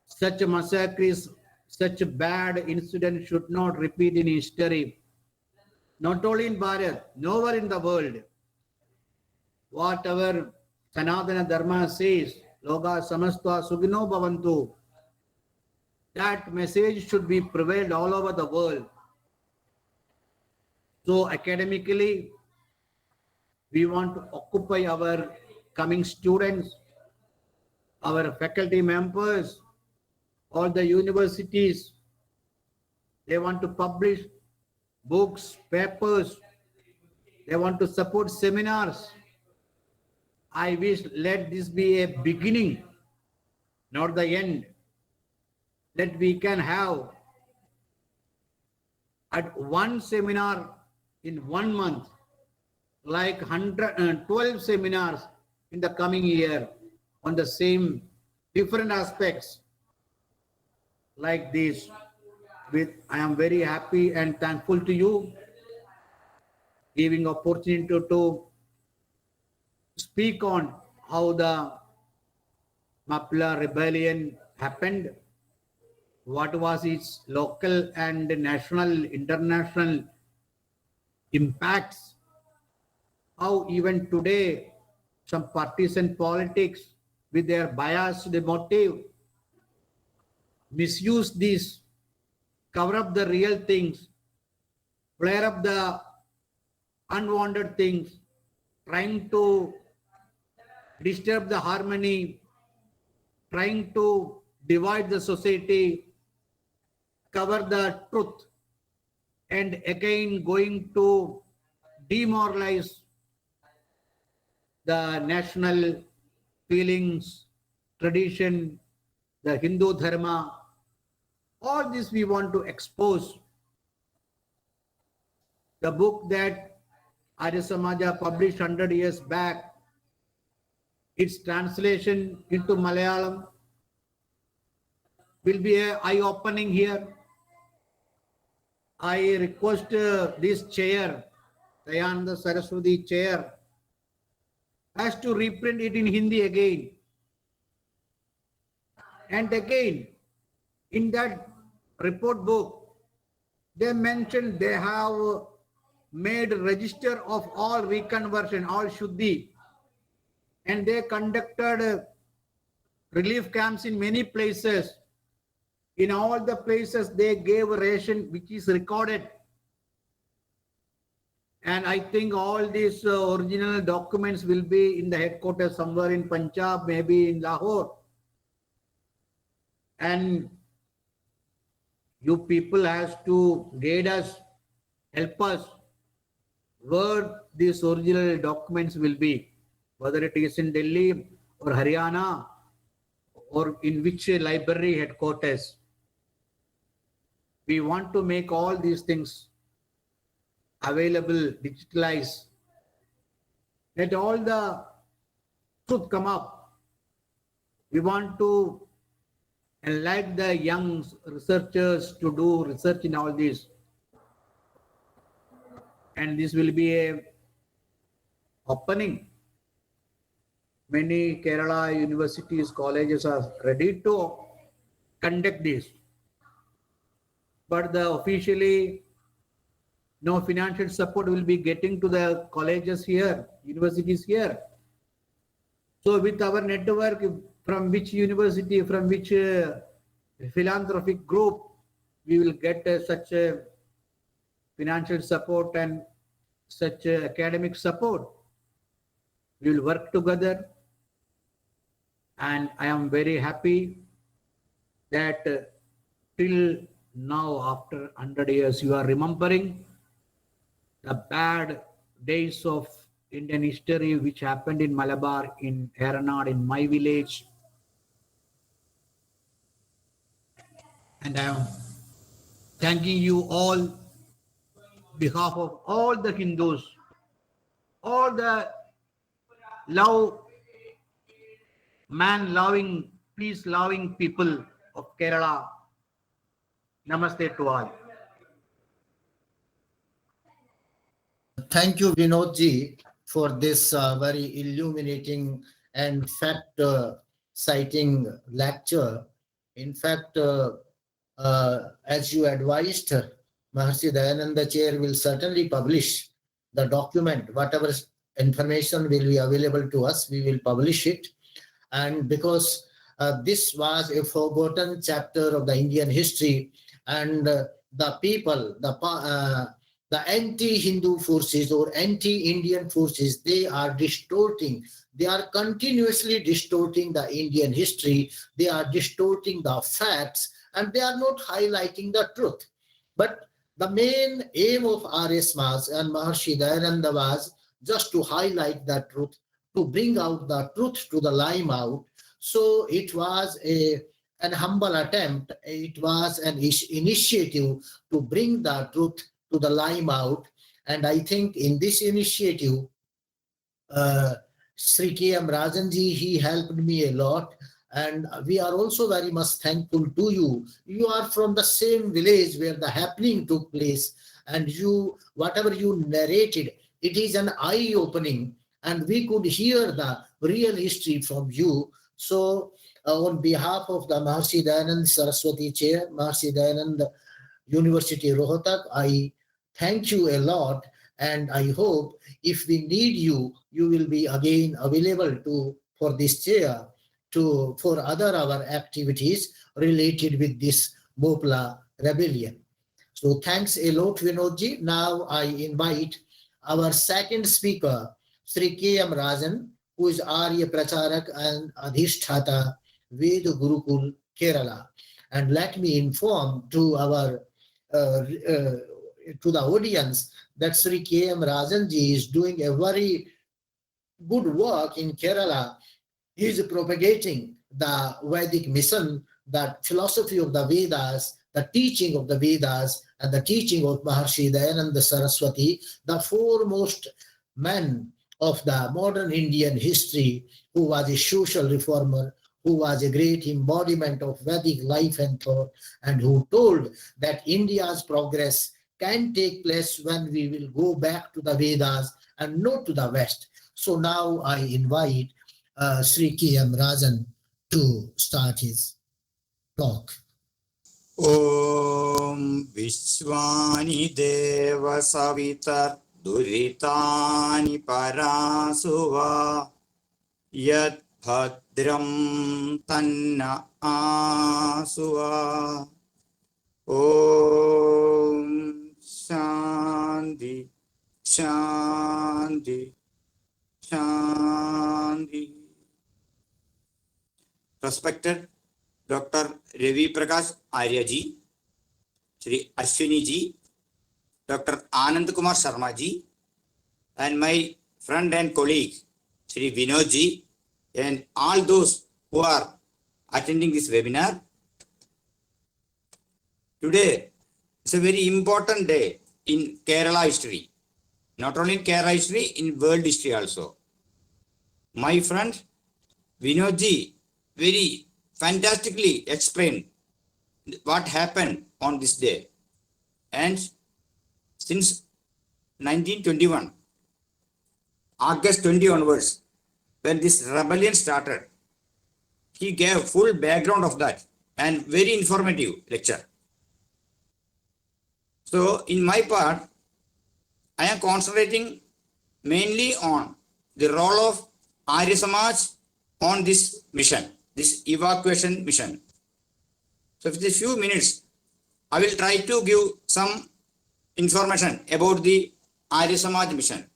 [SPEAKER 2] Such massacres, such bad incidents should not repeat in history. Not only in Bharat, nowhere in the world. Whatever Sanatana Dharma says, Loga Samastha Sugino Bhavantu, that message should be prevailed all over the world. So academically, we want to occupy our coming students, our faculty members, all the universities, they want to publish books, papers, they want to support seminars. I wish let this be a beginning, not the end. That we can have at one seminar in 1 month, like 12 seminars in the coming year on the same different aspects like this. I am very happy and thankful to you giving opportunity to speak on how the Moplah rebellion happened, what was its local and national, international impacts, how even today some partisan politics with their biased motive misuse this, cover up the real things, flare up the unwanted things, trying to disturb the harmony, trying to divide the society, cover the truth, and again going to demoralize the national feelings, tradition, the Hindu dharma. All this we want to expose. The book that Arya Samaja published 100 years back, its translation into Malayalam will be an eye-opening here. I request this chair, Dayananda Saraswati chair, has to reprint it in Hindi again. And again, in that report book, they mentioned they have made register of all reconversion, all Shuddhi, and they conducted relief camps in many places. In all the places they gave ration which is recorded. And I think all these original documents will be in the headquarters somewhere in Punjab, maybe in Lahore. And you people have to guide us, help us where these original documents will be, whether it is in Delhi or Haryana or in which library headquarters. We want to make all these things available, digitalized. Let all the truth come up. We want to enlighten the young researchers to do research in all this. And this will be a opening. Many Kerala universities, colleges are ready to conduct this. But the officially no financial support will be getting to the colleges here, universities here. So with our network, from which university, from which philanthropic group, we will get such a financial support and such academic support. We will work together. And I am very happy that till now, after 100 years, you are remembering the bad days of Indian history which happened in Malabar, in Eranad, in my village. And I am thanking you all on behalf of all the Hindus, all the man-loving, peace-loving people of Kerala. Namaste to all.
[SPEAKER 1] Thank you, Vinodji, for this very illuminating and fact-citing lecture. In fact, as you advised, Mahasi Dayananda Chair will certainly publish the document. Whatever information will be available to us, we will publish it. And because this was a forgotten chapter of the Indian history, and the people, the the anti-Hindu forces or anti-Indian forces, they are distorting. They are continuously distorting the Indian history. They are distorting the facts, and they are not highlighting the truth. But the main aim of R.S. Mas and Maharshi Dayananda was just to highlight the truth, to bring out the truth to the limelight. So it was an humble attempt. It was an initiative to bring the truth to the limelight. And I think in this initiative, Sri K.M. Rajanji, he helped me a lot. And we are also very much thankful to you. You are from the same village where the happening took place. And you, whatever you narrated, it is an eye-opening. And we could hear the real history from you. So on behalf of the Maharshi Dayanand Saraswati Chair, Maharshi Dayanand University Rohtak, I thank you a lot, and I hope if we need you, you will be again available for this chair for other our activities related with this Moplah rebellion. So thanks a lot, Vinodji. Now I invite our second speaker, Sri K.M. Rajan, who is Arya Pracharak and Adhisthata Ved Gurukul, Kerala. And let me inform to our to the audience that Sri K.M. Rajanji is doing a very good work in Kerala. He is propagating the Vedic mission, the philosophy of the Vedas, the teaching of the Vedas, and the teaching of Maharshi Dayananda Saraswati, the foremost man of the modern Indian history, who was a social reformer, who was a great embodiment of Vedic life and thought, and who told that India's progress can take place when we will go back to the Vedas and not to the West. So now I invite Sri K.M. Rajan to start his talk.
[SPEAKER 3] Om Vishwani Deva Savitar Duritani Parasuva Yat Bhadram Tanna Asuva. Om Shanti Shanti Shanti. Respected Dr. Ravi Prakash Arya ji, Shri Ashwini ji, Dr. Anand Kumar Sharma ji, and my friend and colleague, Shri Vinod ji, and all those who are attending this webinar. Today is a very important day in Kerala history. Not only in Kerala history, in world history also. My friend Vinod ji very fantastically explained what happened on this day. And since 1921, August 20 onwards, when this rebellion started, he gave full background of that and very informative lecture. So in my part, I am concentrating mainly on the role of Arya Samaj on this mission, this evacuation mission. So for a few minutes, I will try to give some information about the Arya Samaj mission.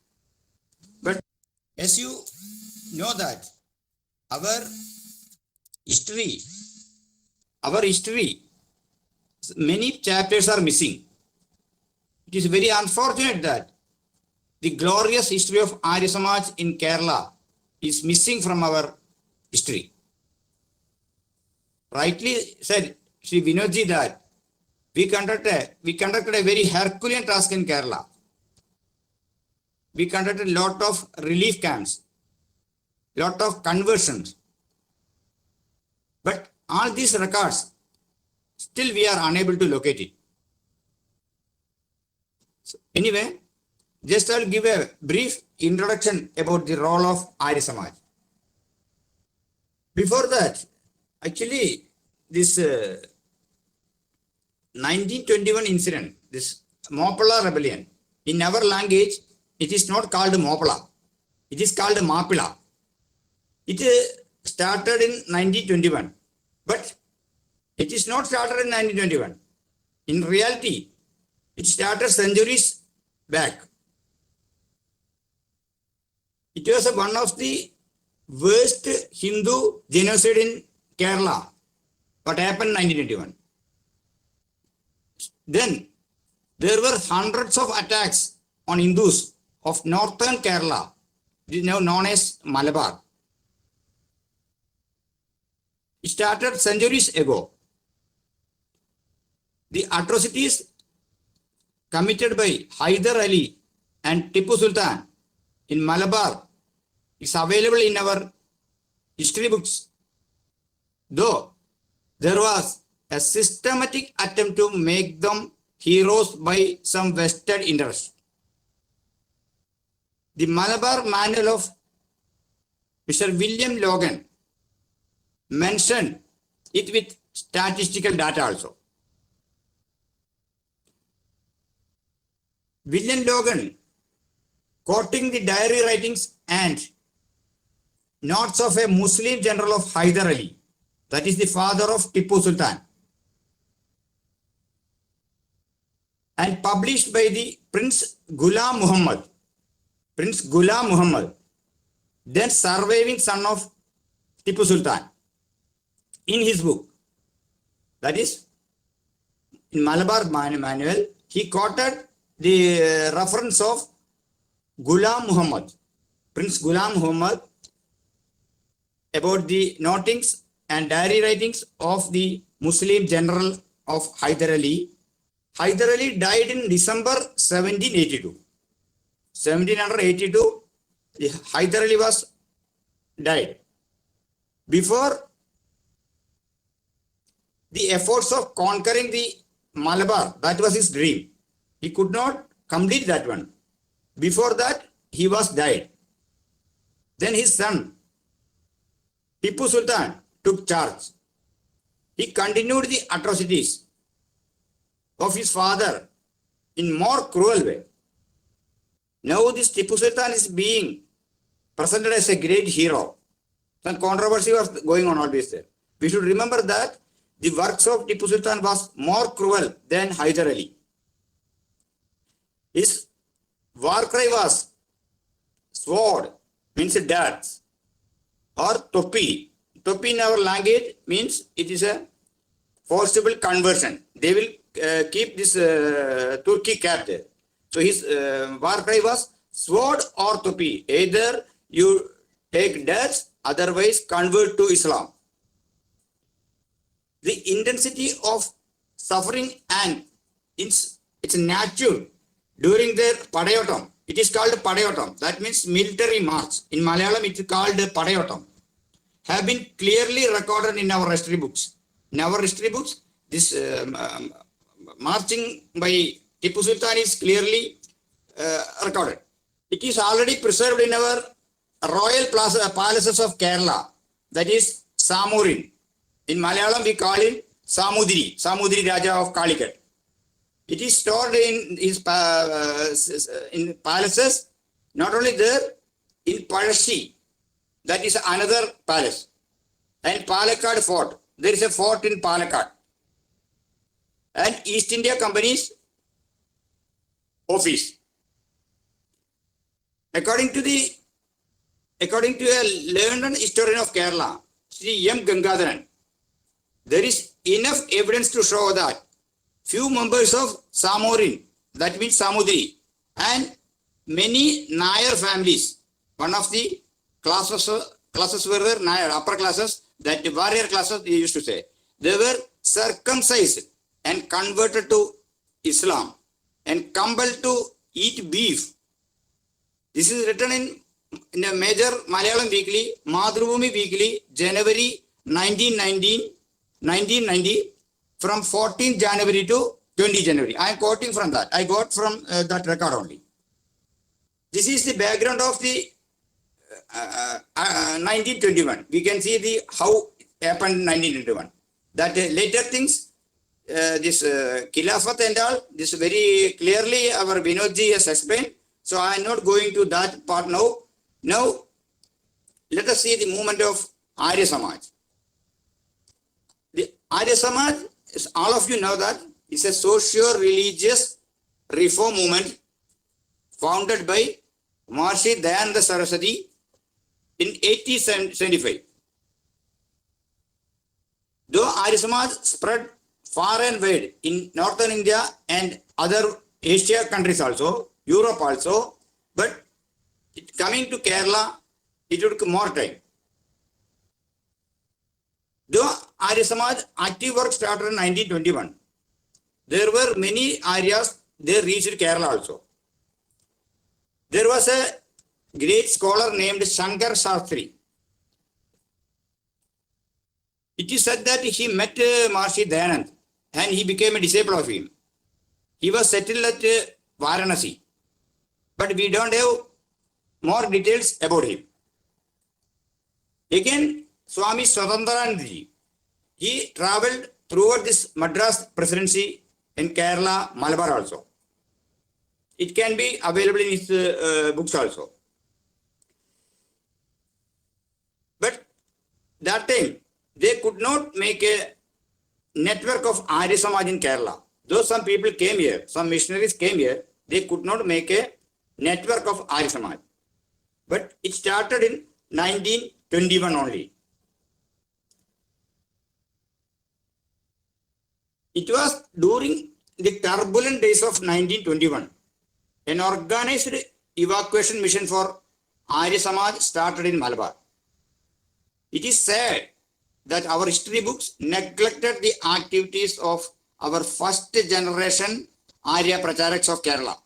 [SPEAKER 3] But as you know that our history, many chapters are missing. It is very unfortunate that the glorious history of Arya Samaj in Kerala is missing from our history. Rightly said Shri Vinodji that we conducted a very Herculean task in Kerala. We conducted a lot of relief camps, lot of conversions. But all these records, still we are unable to locate it. So anyway, just I'll give a brief introduction about the role of Arya Samaj. Before that, actually, this 1921 incident, this Moplah rebellion, in our language, it is not called Moplah. It is called Mapila. It started in 1921, but it is not started in 1921. In reality, it started centuries back. It was one of the worst Hindu genocide in Kerala. What happened in 1981? Then there were hundreds of attacks on Hindus of northern Kerala, now known as Malabar. It started centuries ago. The atrocities committed by Hyder Ali and Tipu Sultan in Malabar is available in our history books. Though there was a systematic attempt to make them heroes by some vested interests. The Malabar Manual of Mr. William Logan mentioned it with statistical data also. William Logan, quoting the diary writings and notes of a Muslim general of Hyder Ali, that is the father of Tipu Sultan, and published by the Prince Ghulam Muhammad, then surviving son of Tipu Sultan, in his book, that is in Malabar Manual, he quoted the reference of Ghulam Muhammad, Prince Ghulam Muhammad, about the notings and diary writings of the Muslim general of Hyder Ali. Hyder Ali died in December 1782. 1782, Hyder Ali was died. Before the efforts of conquering the Malabar, that was his dream. He could not complete that one. Before that, he was died. Then his son, Tipu Sultan, took charge. He continued the atrocities of his father in more cruel way. Now this Tipu Sultan is being presented as a great hero. Some controversy was going on always there. We should remember that the works of Tipu Sultan was more cruel than Hyder Ali. His war cry was sword, means darts, or topi. Topi in our language means it is a forcible conversion. They will keep this Turkey cap there. So his war cry was sword or topi. Either you take darts, otherwise convert to Islam. The intensity of suffering and its nature during their Padayotam. It is called Padayotam. That means military march. In Malayalam, it is called Padayotam. Have been clearly recorded in our history books. In our history books, this marching by Tipu Sultan is clearly recorded. It is already preserved in our royal palaces of Kerala. That is Samurin. In Malayalam, we call him Samudri Raja of Calicut. It is stored in his in palaces. Not only there, in Palashi, that is another palace. And Palakkad Fort, there is a fort in Palakkad. And East India Company's office. According to a learned historian of Kerala, Sri M. Gangadharan, there is enough evidence to show that few members of Samorin, that means Samudri, and many Nair families, one of the classes were there, Nair, upper classes, that warrior classes they used to say, they were circumcised and converted to Islam and compelled to eat beef. This is written in a major Malayalam weekly, Madhrubhumi weekly, January 1990, from 14 January to 20 January. I am quoting from that. I got from that record only. This is the background of the 1921. We can see how it happened in 1921. That later things, this Khilafat and all, this very clearly our Vinodji has explained. So I am not going to that part now. Now, let us see the movement of Arya Samaj. The Arya Samaj, all of you know that, is a socio-religious reform movement founded by Maharishi Dayananda Saraswati in 1875. Though Arya Samaj spread far and wide in northern India and other Asia countries also, Europe also, but coming to Kerala, it took more time. Though Arya Samaj active work started in 1921, there were many areas they reached Kerala also. There was a great scholar named Shankar Shastri. It is said that he met Maharishi Dayanand and he became a disciple of him. He was settled at Varanasi, but we don't have more details about him. Again, Swami Swatantaranandji, he traveled throughout this Madras presidency in Kerala, Malabar also. It can be available in his books also. But that time, they could not make a network of Arya Samaj in Kerala. Though some people came here, some missionaries came here, they could not make a network of Arya Samaj. But it started in 1921 only. It was during the turbulent days of 1921. An organized evacuation mission for Arya Samaj started in Malabar. It is sad that our history books neglected the activities of our first generation Arya Pracharaks of Kerala.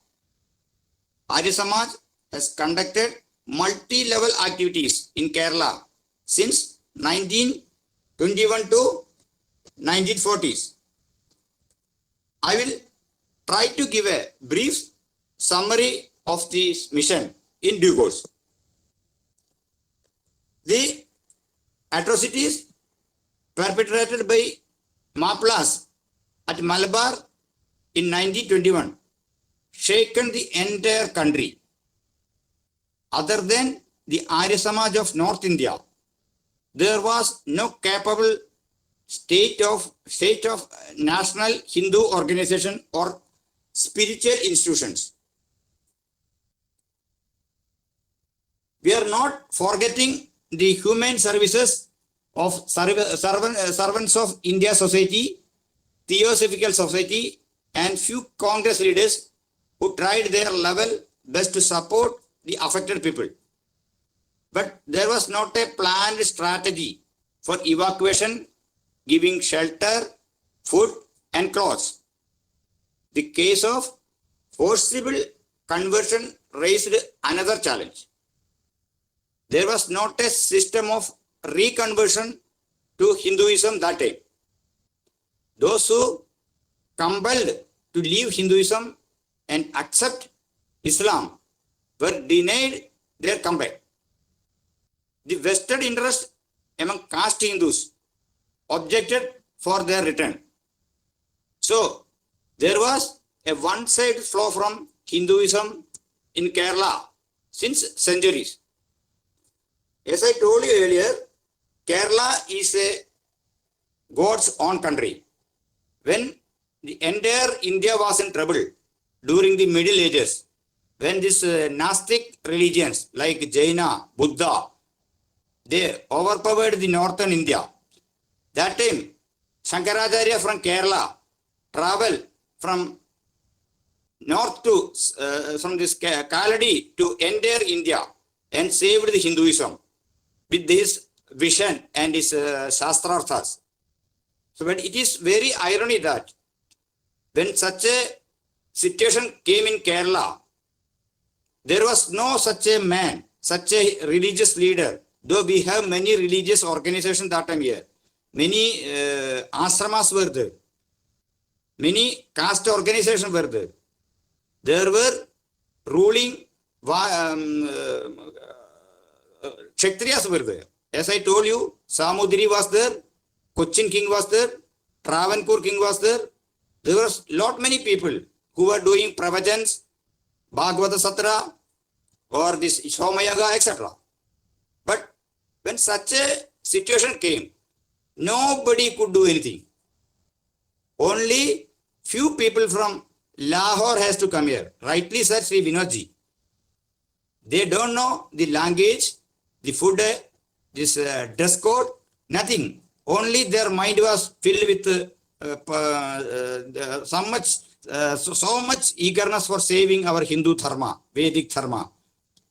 [SPEAKER 3] Arya Samaj has conducted multi-level activities in Kerala since 1921 to 1940s. I will try to give a brief summary of this mission in due course. The atrocities perpetrated by Moplahs at Malabar in 1921 shaken the entire country. Other than the Arya Samaj of North India, there was no capable state of national Hindu organization or spiritual institutions. We are not forgetting the human services of servants of India Society, Theosophical Society, and few Congress leaders who tried their level best to support the affected people. But there was not a planned strategy for evacuation, giving shelter, food, and clothes. The case of forcible conversion raised another challenge. There was not a system of reconversion to Hinduism that time. Those who compelled to leave Hinduism and accept Islam were denied their comeback. The vested interest among caste Hindus objected for their return. So, there was a one-sided flow from Hinduism in Kerala since centuries. As I told you earlier, Kerala is a God's own country. When the entire India was in trouble during the Middle Ages, when these Gnostic religions like Jaina, Buddha, they overpowered the northern India. That time, Shankaracharya from Kerala traveled from north to, from this Kaladi to entire India and saved the Hinduism with this vision and his Satyarthas. So, but it is very ironic that when such a situation came in Kerala, there was no such a man, such a religious leader, though we have many religious organizations that time here. Many ashramas were there. Many caste organizations were there. There were ruling Kshatriyas were there. As I told you, Samudri was there, Cochin king was there, Travancore king was there. There was many people who were doing pravachans, Bhagavata Satra, or this Somayaga, etc. But when such a situation came, nobody could do anything. Only few people from Lahore has to come here. Rightly said Sri Vinodji. They don't know the language, the food, this dress code, nothing. Only their mind was filled with so much eagerness for saving our Hindu dharma, Vedic dharma.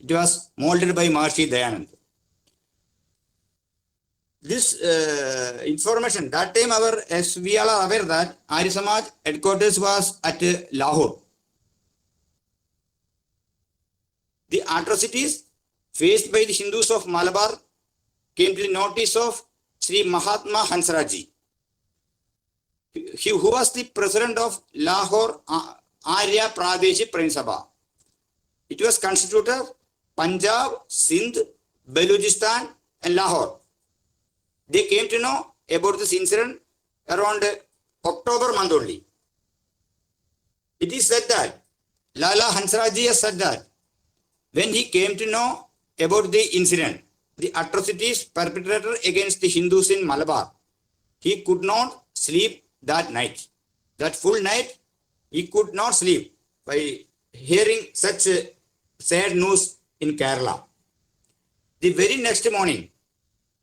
[SPEAKER 3] It was molded by Maharishi Dayanand. This information, that time as we all are aware that Arya Samaj headquarters was at Lahore. The atrocities faced by the Hindus of Malabar came to the notice of Sri Mahatma Hansraji, who was the president of Lahore Arya Pradeshi Pran Sabha. It was constituted of Punjab, Sindh, Balochistan and Lahore. They came to know about this incident around October month only. It is said that Lala Hansraji has said that when he came to know about the incident, the atrocities perpetrated against the Hindus in Malabar, he could not sleep that night. That full night, he could not sleep by hearing such sad news in Kerala. The very next morning,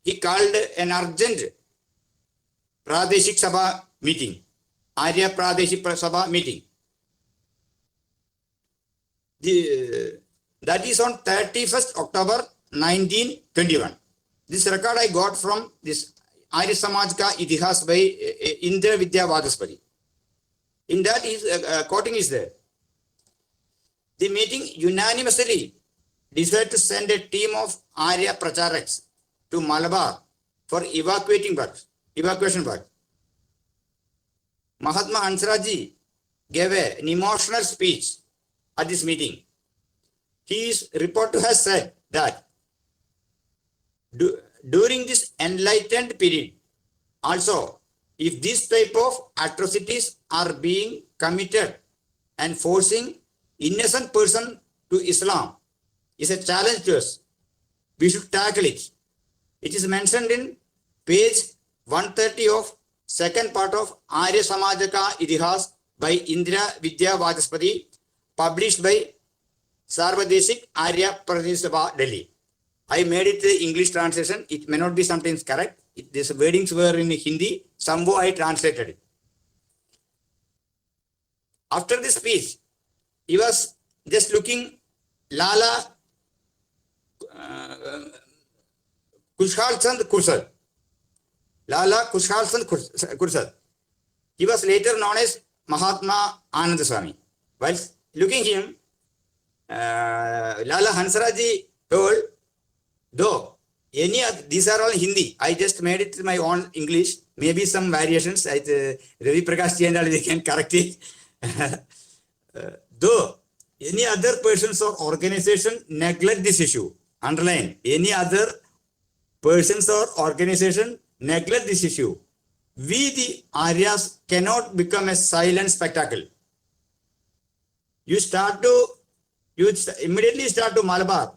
[SPEAKER 3] he called an urgent Pradeshik Sabha meeting, Arya Pradeshik Sabha meeting. That is on 31st October 1921. This record I got from this Arya Samaj Ka Itihas by Indra Vidya Vadaspari. In that, his quoting is there. The meeting unanimously decided to send a team of Arya Pracharaks to Malabar for evacuation work. Mahatma Hansraji gave an emotional speech at this meeting. He is reported to have said that during this enlightened period, also, if this type of atrocities are being committed and forcing innocent person to Islam is a challenge to us, we should tackle it. It is mentioned in page 130 of second part of Arya Samaj Ka Itihas by Indra Vidya Vadaspati, published by Sarvadeshik Arya Pradesh Sabha, Delhi. I made it the English translation. It may not be sometimes correct. These wordings were in Hindi. Somehow I translated it. After this speech, he was just looking Lala Kushal Chand Kursal. Lala Kushal Chand Kursal. He was later known as Mahatma Anand Swami. While looking him, Lala Hansraji told, though these are all Hindi, I just made it my own English, maybe some variations. Ravi Prakash and they can correct it. Though any other persons or organization neglect this issue, underline, any other persons or organization neglect this issue, we the Aryas cannot become a silent spectacle. You immediately start to Malabar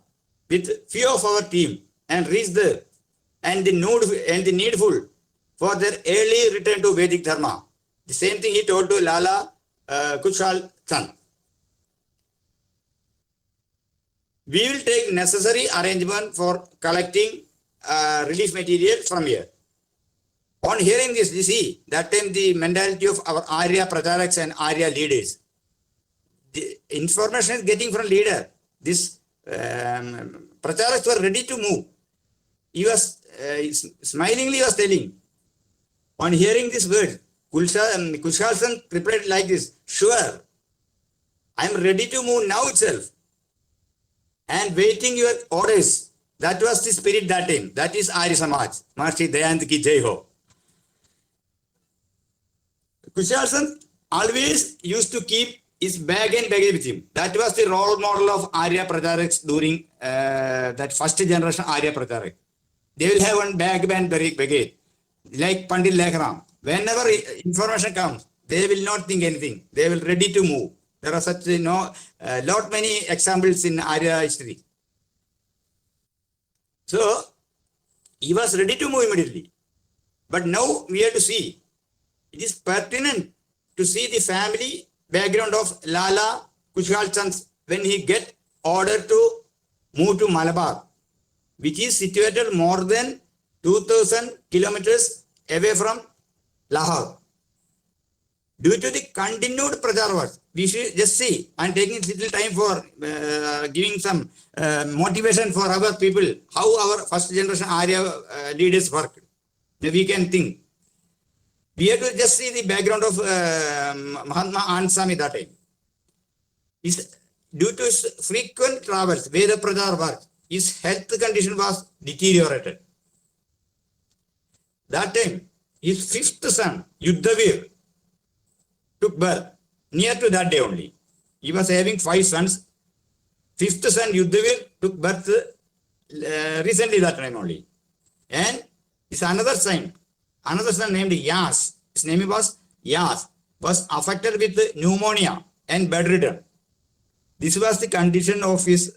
[SPEAKER 3] with few of our team and reach there and the needful for their early return to Vedic Dharma. The same thing he told to Lala Kushal Chand. We will take necessary arrangement for collecting relief material from here. On hearing this, you see, that time the mentality of our Arya Pracharaks and Arya leaders, the information is getting from leader. This Pracharaks were ready to move. He was smilingly was telling. On hearing this word, Kushal replied like this: "Sure, I am ready to move now itself, and waiting your orders." That was the spirit that time. That is Arya Samaj. Maharishi Dayanand ki jai ho. Kushal always used to keep his bag and baggage with him. That was the role model of Arya Pracharaks during that first generation Arya Pracharak. They will have one bag and baggage, like Pandit Lekharam. Whenever information comes, they will not think anything. They will ready to move. There are such lot many examples in Arya history. So he was ready to move immediately. But now we have to see, it is pertinent to see the family background of Lala Kushal Chand when he get order to moved to Malabar, which is situated more than 2000 kilometers away from Lahore. Due to the continued prachar work, we should just see, I'm taking a little time for giving some motivation for our people, how our first generation Arya leaders work. We can think. We have to just see the background of Mahatma Anand Swami that time. Due to his frequent travels, Veda Prachar work, his health condition was deteriorated. That time, his fifth son, Yuddhavir, took birth near to that day only. He was having 5 sons. Fifth son, Yuddhavir, took birth recently that time only. And his another son named Yas, his name was Yas, was affected with pneumonia and bedridden. This was the condition of his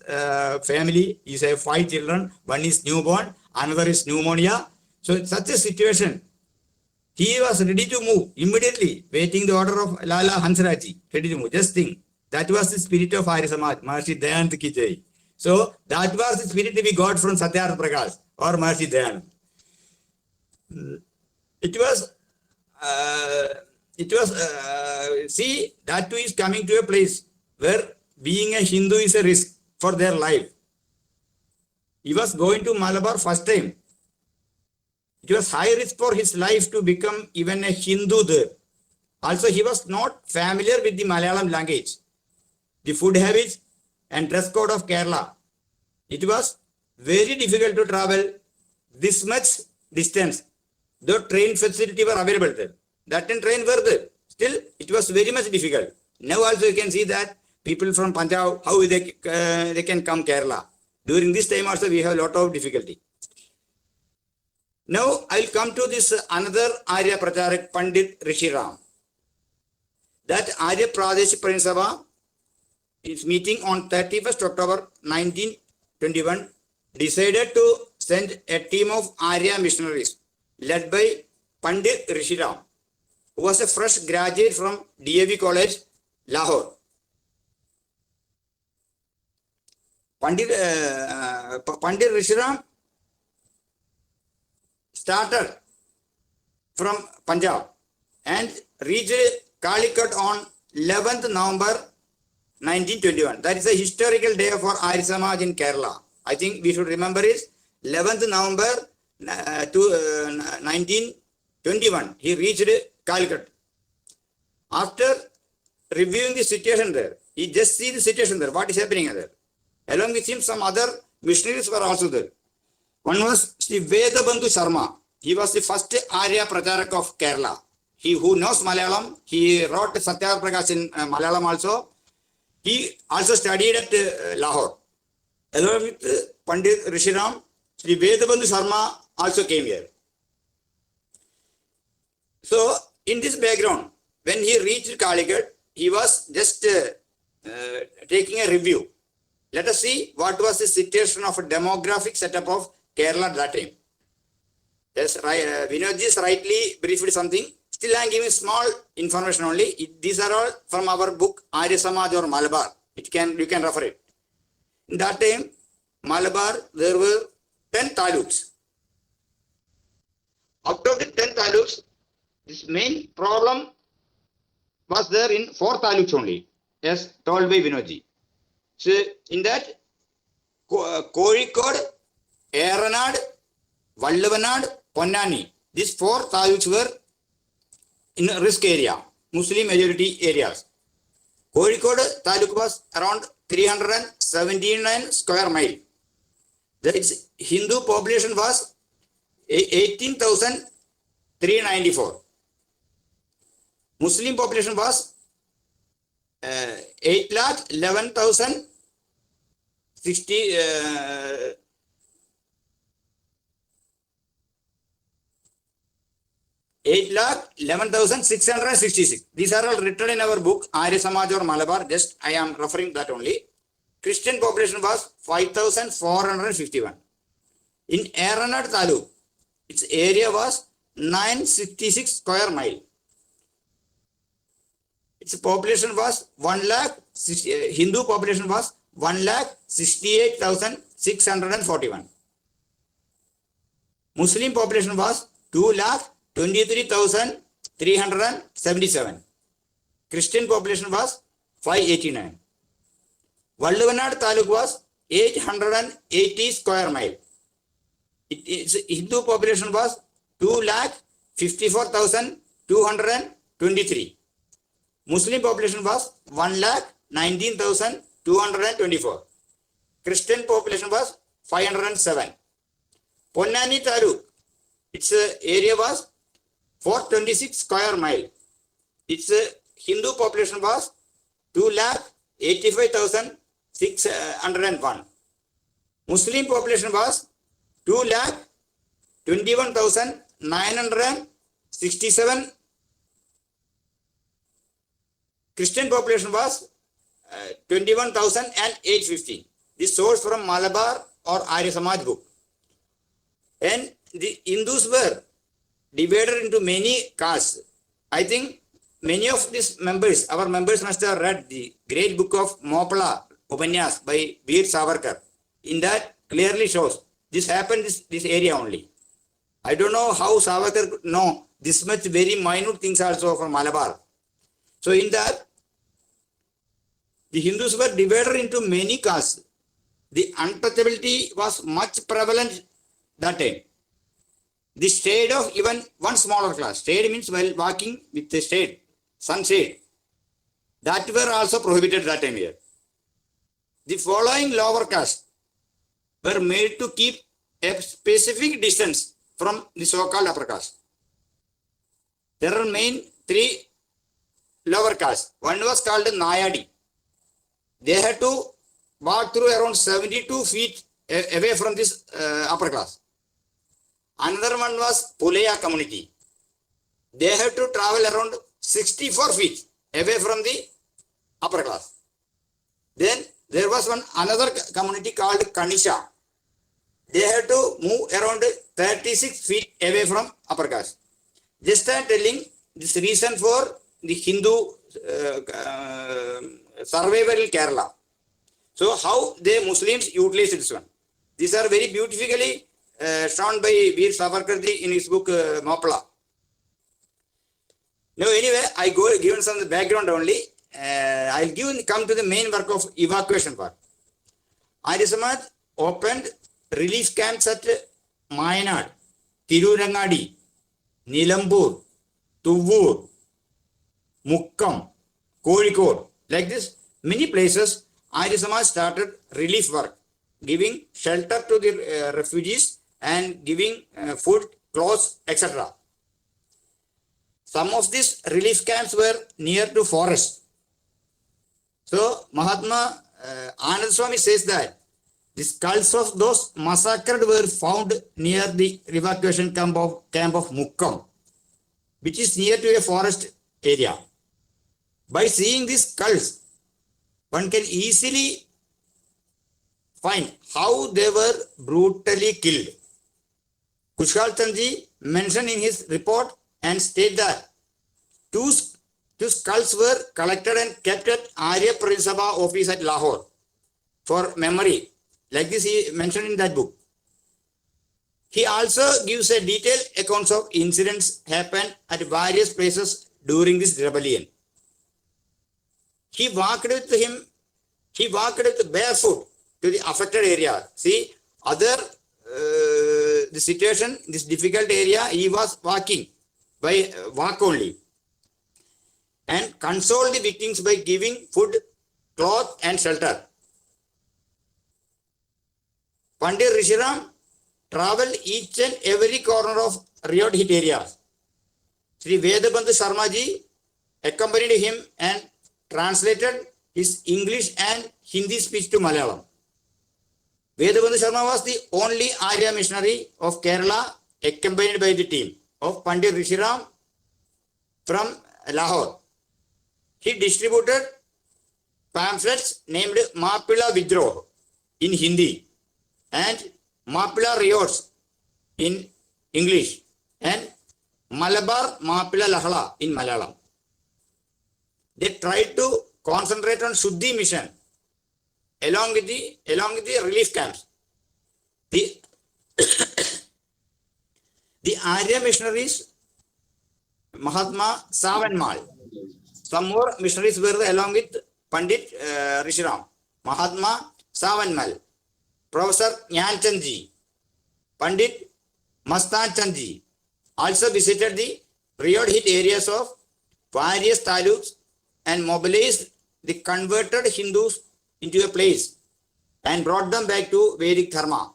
[SPEAKER 3] family. He has 5 children. One is newborn, another is pneumonia. So in such a situation, he was ready to move immediately, waiting the order of Lala Hansraji, ready to move. Just think, that was the spirit of Arya Samaj, Maharshi Dayanand ki jai. So that was the spirit we got from Satyarth Prakash or Maharshi Dayanand. See, that too is coming to a place where being a Hindu is a risk for their life. He was going to Malabar first time. It was high risk for his life to become even a Hindu there. Also, he was not familiar with the Malayalam language, the food habits and dress code of Kerala. It was very difficult to travel this much distance. The train facility were available there. That train were there. Still, it was very much difficult. Now also you can see that people from Punjab, how they can come Kerala. During this time also we have a lot of difficulty. Now I will come to this another Arya Pracharak, Pandit Rishi Ram. That Arya Pradesh Parinsabha is meeting on 31st October 1921 decided to send a team of Arya missionaries led by Pandit Rishi Ram, who was a fresh graduate from DAV College, Lahore. Pandit Rishi Ram started from Punjab and reached Calicut on 11th November 1921. That is a historical day for Arya Samaj in Kerala. I think we should remember is 11th November 1921. He reached Calicut. After reviewing the situation there, he just see the situation there, what is happening there. Along with him, some other missionaries were also there. One was Sri Vedabandhu Sharma. He was the first Arya Pracharak of Kerala. He who knows Malayalam, he wrote Satyarth Prakash in Malayalam also. He also studied at Lahore. Along with Pandit Rishi Ram, Sri Vedabandhu Sharma also came here. So, in this background, when he reached Calicut, he was just taking a review. Let us see what was the situation of a demographic setup of Kerala at that time. Yes, Vinodji is rightly briefed something. Still, I am giving small information only. These are all from our book Arya Samaj or Malabar. You can refer it. In that time, Malabar, there were 10 taluks. Out of the 10 taluks, this main problem was there in 4 taluks only, as told by Vinodji. So, in that, Kozhikode, Eranad, Vallavanad, Ponnani, these 4 taluks were in a risk area, Muslim majority areas. Kozhikode taluk was around 379 square mile. Its Hindu population was 18,394. Muslim population was 8,11,060. 8,11,666. These are all written in our book, Arya Samaj or Malabar. Just I am referring that only. Christian population was 5,451. In Eranad Taluk, its area was 966 square mile. Its population was 1 lakh, Hindu population was 1,68,641. Muslim population was 2,23,377. Christian population was 589. Valluvanad Taluk was 880 square mile. Its Hindu population was 2,54,223. Muslim population was 1,19,224. Christian population was 507. Ponnani Taluk, its area was 426 square mile. Its Hindu population was 2,85,601. Muslim population was 2,21,967. Christian population was 21,850. This source from Malabar or Arya Samaj book. And the Hindus were divided into many castes. I think many of these members, our members must have read the great book of Moplah, Upanyas by Veer Savarkar. In that clearly shows this happened this area only. I don't know how Savarkar could know this much very minute things also from Malabar. So in that, the Hindus were divided into many castes. The untouchability was much prevalent that time. The shade of even one smaller class. Shade means while walking with the shade, sunshade. That were also prohibited that time here. The following lower caste were made to keep a specific distance from the so-called upper caste. There are main three lower castes. One was called Nayadi. They had to walk through around 72 feet away from this upper class. Another one was Pulaya community. They had to travel around 64 feet away from the upper class. Then there was another community called Kanisha. They had to move around 36 feet away from upper caste. Just I am telling this reason for the Hindu survival in Kerala. So how the Muslims utilize this one. These are very beautifully shown by Veer Savarkar in his book Moplah. Now anyway, I given some background only. I'll come to the main work of evacuation part. Arya Samaj opened relief camps at Mayanad, Tirurangadi, Nilambur, Tuvur, Mukkam, Kozhikode. Like this, many places Arya Samaj started relief work, giving shelter to the refugees and giving food, clothes, etc. Some of these relief camps were near to forest. So Mahatma Anand Swami says that the skulls of those massacred were found near the evacuation camp of Mukkam, which is near to a forest area. By seeing these skulls, one can easily find how they were brutally killed. Kushal Chandji mentioned in his report and state that two skulls were collected and kept at Arya Pradesabha office at Lahore for memory. Like this he mentioned in that book. He also gives a detailed accounts of incidents happened at various places during this rebellion. He walked with barefoot to the affected area. See, the situation, this difficult area, he was walking by walk only. And consoled the victims by giving food, cloth and shelter. Pandit Rishiram traveled each and every corner of riot hit areas. Sri Vedabandhu Sharmaji accompanied him and translated his English and Hindi speech to Malayalam. Vedabandhu Sharma was the only Arya missionary of Kerala accompanied by the team of Pandit Rishiram from Lahore. He distributed pamphlets named Moplah Vidroh in Hindi and Moplah Riots in English and Malabar Moplah Lahla in Malayalam. They tried to concentrate on Shuddhi mission along with the relief camps. The the Arya missionaries, Mahatma Savanmal. Some more missionaries were there along with Pandit Rishiram, Mahatma Savanmal, Professor Nyanchandji, Pandit Mastan Chandji also visited the period hit areas of various taluks and mobilized the converted Hindus into a place and brought them back to Vedic Dharma.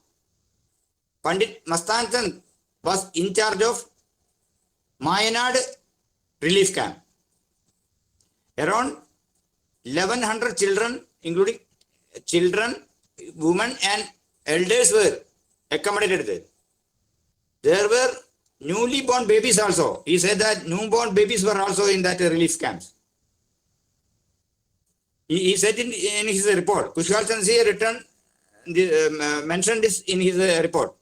[SPEAKER 3] Pandit Mastan Chand was in charge of Mayanad relief camp. Around 1100 children, including children, women and elders were accommodated there. There were newly born babies also. He said that newborn babies were also in that relief camps. He said in his report, Kushal Chandji mentioned this in his report.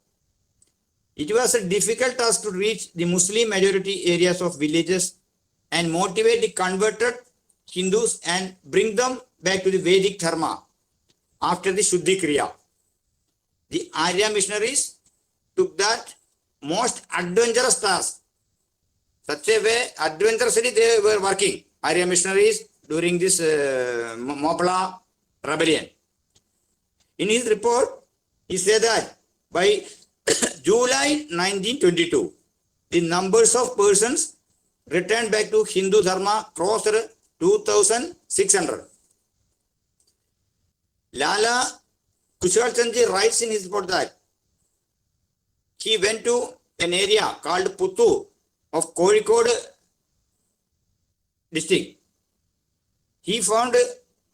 [SPEAKER 3] It was a difficult task to reach the Muslim majority areas of villages and motivate the converted Hindus and bring them back to the Vedic Dharma after the Shuddhi Kriya. The Arya missionaries took that most adventurous task. Such a way, adventurously they were working, Arya missionaries, during this Moplah rebellion. In his report, he said that by July 1922, the numbers of persons returned back to Hindu Dharma crossed 2,600. Lala Kushal Chandji writes in his report that he went to an area called Puttu of Kozhikode district. He found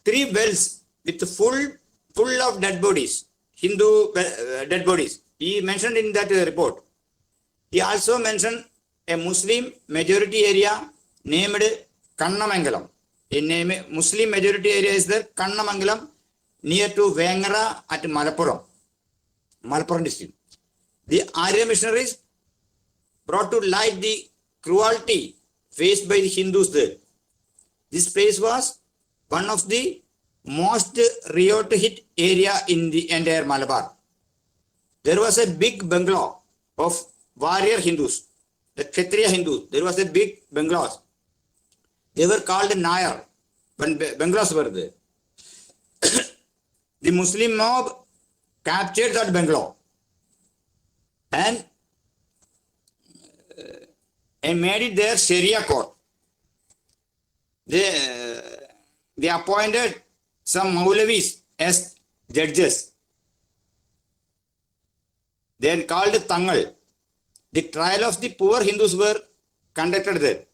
[SPEAKER 3] 3 wells with full of dead bodies, Hindu dead bodies. He mentioned in that report. He also mentioned a Muslim majority area named Kannamangalam. A Muslim majority area is there, Kannamangalam, near to Vengara at Malappuram district. The Arya missionaries brought to light the cruelty faced by the Hindus there. This place was one of the most riot hit area in the entire Malabar. There was a big bungalow of warrior Hindus, the Kshatriya Hindus. There was a big bungalows. They were called Nair when bungalows were there. The Muslim mob captured that bungalow and made it their Sharia court. They appointed some Maulavis as judges. They called Tangal. The trial of the poor Hindus were conducted there.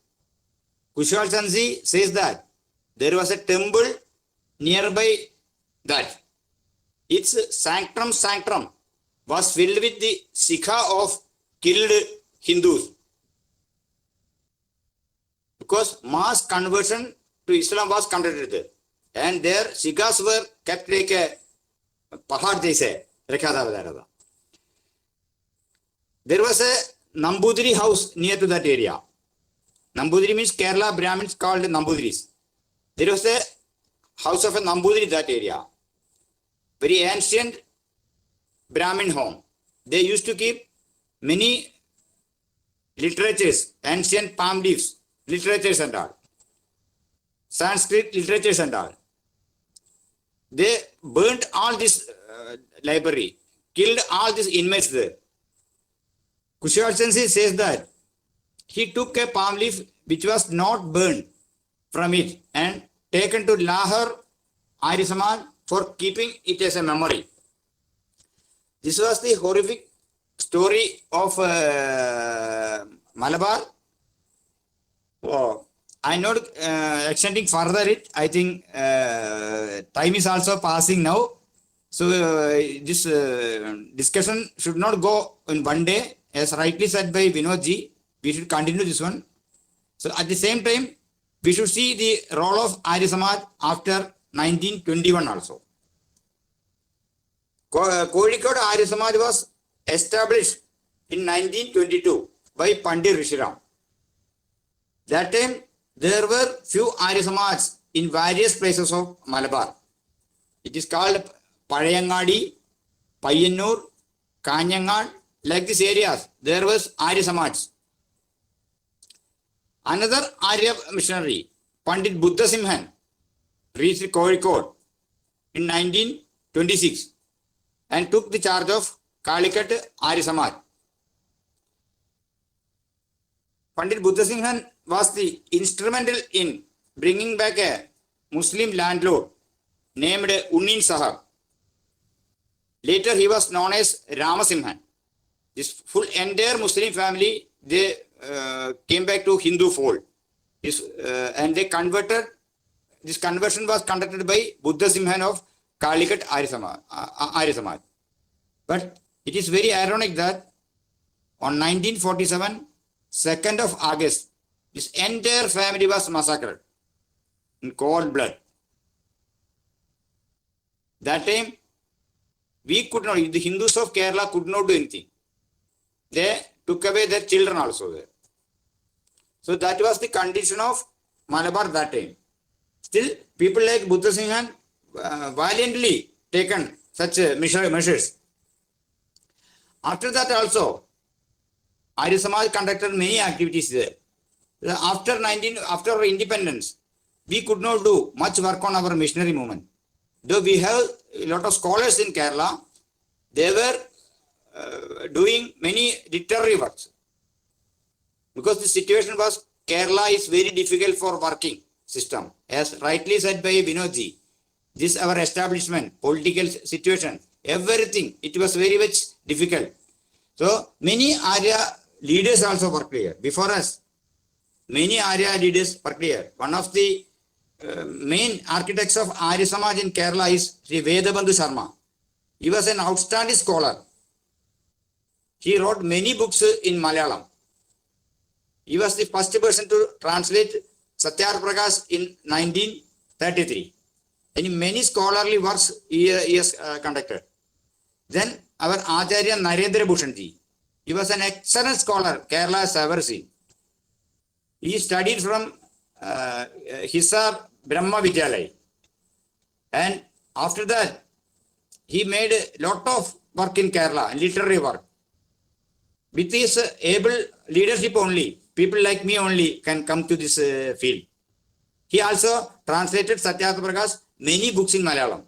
[SPEAKER 3] Kushal Chandji says that there was a temple nearby that. Its sanctum was filled with the Sikha of killed Hindus. Because mass conversion to Islam was conducted there. And their Sikhs were kept like a pahad jaise. There was a Nambudiri house near to that area. Nambudiri means Kerala Brahmins called Nambudiris. There was a house of a Nambudiri in that area. Very ancient Brahmin home. They used to keep many literatures, ancient palm leaves, literatures and all. Sanskrit literatures and all. They burnt all this library, killed all these inmates there. Kushal Chandji says that he took a palm leaf which was not burned from it and taken to Lahore Arya Samaj for keeping it as a memory. This was the horrific story of Malabar. Oh, I'm not extending further it. I think time is also passing now. So this discussion should not go in one day. As rightly said by Vinodji, we should continue this one. So at the same time, we should see the role of Arya Samaj after 1921 also. Kozhikode Arya Samaj was established in 1922 by Pandit Rishiram. That time, there were few Arya Samaj in various places of Malabar. It is called Parayangadi, Payyannur, Kanyangal, like these areas. There was Arya Samaj. Another Arya missionary, Pandit Buddha Simhan, reached Kozhikode in 1926 and took the charge of Calicut Arya Samaj. Pandit Buddha Simhan was the instrumental in bringing back a Muslim landlord named Unnin Sahab. Later he was known as Ramasimhan. This full entire Muslim family, they came back to Hindu fold. And they converted, this conversion was conducted by Buddha Simhan of Calicut Arya Samaj. But it is very ironic that on 1947, 2nd of August, this entire family was massacred in cold blood. That time, we could not, the Hindus of Kerala could not do anything. They took away their children also there. So that was the condition of Malabar that time. Still, people like Buddha Simhan valiantly taken such measures. After that also, Arya Samaj conducted many activities there. After independence, we could not do much work on our missionary movement. Though we have a lot of scholars in Kerala, they were doing many literary works. Because the situation was, Kerala is very difficult for working system. As rightly said by Vinodji, this our establishment, political situation, everything, it was very much difficult. So many Arya leaders also worked here. Before us, many Arya leaders worked here. One of the main architects of Arya Samaj in Kerala is Sri Vedabandhu Sharma. He was an outstanding scholar. He wrote many books in Malayalam. He was the first person to translate Satyarth Prakash in 1933. And many scholarly works he has conducted. Then our Acharya Narendra Bhushanji. He was an excellent scholar Kerala has ever seen. He studied from Hisar Brahma Vidyalaya. And after that, he made a lot of work in Kerala, literary work. With his able leadership only, people like me only can come to this field. He also translated Satyarth Prakash many books in Malayalam.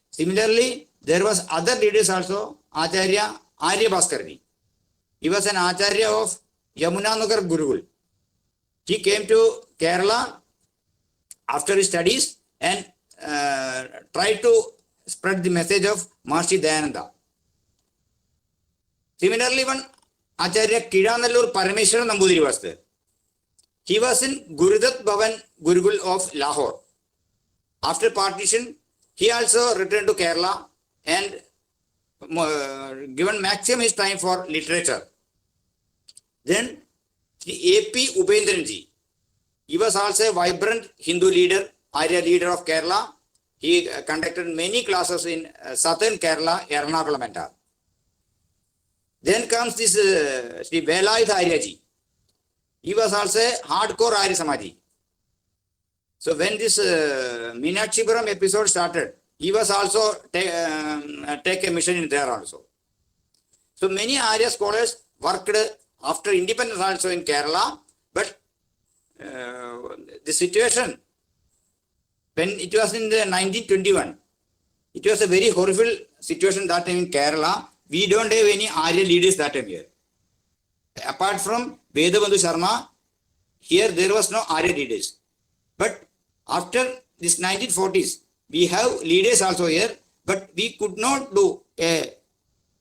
[SPEAKER 3] Similarly, there was other leaders also, Acharya Arya Bhaskarji. He was an Acharya of Yamunanagar Gurukul. He came to Kerala after his studies and tried to spread the message of Maharishi Dayananda. Similarly, one Acharya Kidanallur Parameshwaran Nambudiri was there. He was in Gurudat Bhavan Gurukul of Lahore. After partition, he also returned to Kerala and given maximum his time for literature. Then the A.P. Upendranji. He was also a vibrant Hindu leader, Arya leader of Kerala. He conducted many classes in southern Kerala, Ernakulam and all. Then comes this Sri Velayuth Aryaji. He was also a hardcore Arya Samaji. So when this Meenakshipuram episode started, he was also take a mission in there also. So many Arya scholars worked after independence also in Kerala, but the situation, when it was in the 1921, it was a very horrible situation that time in Kerala. We don't have any Arya leaders that time here. Apart from Vedabandhu Sharma, here there was no Arya leaders. But after this 1940s, we have leaders also here, but we could not do a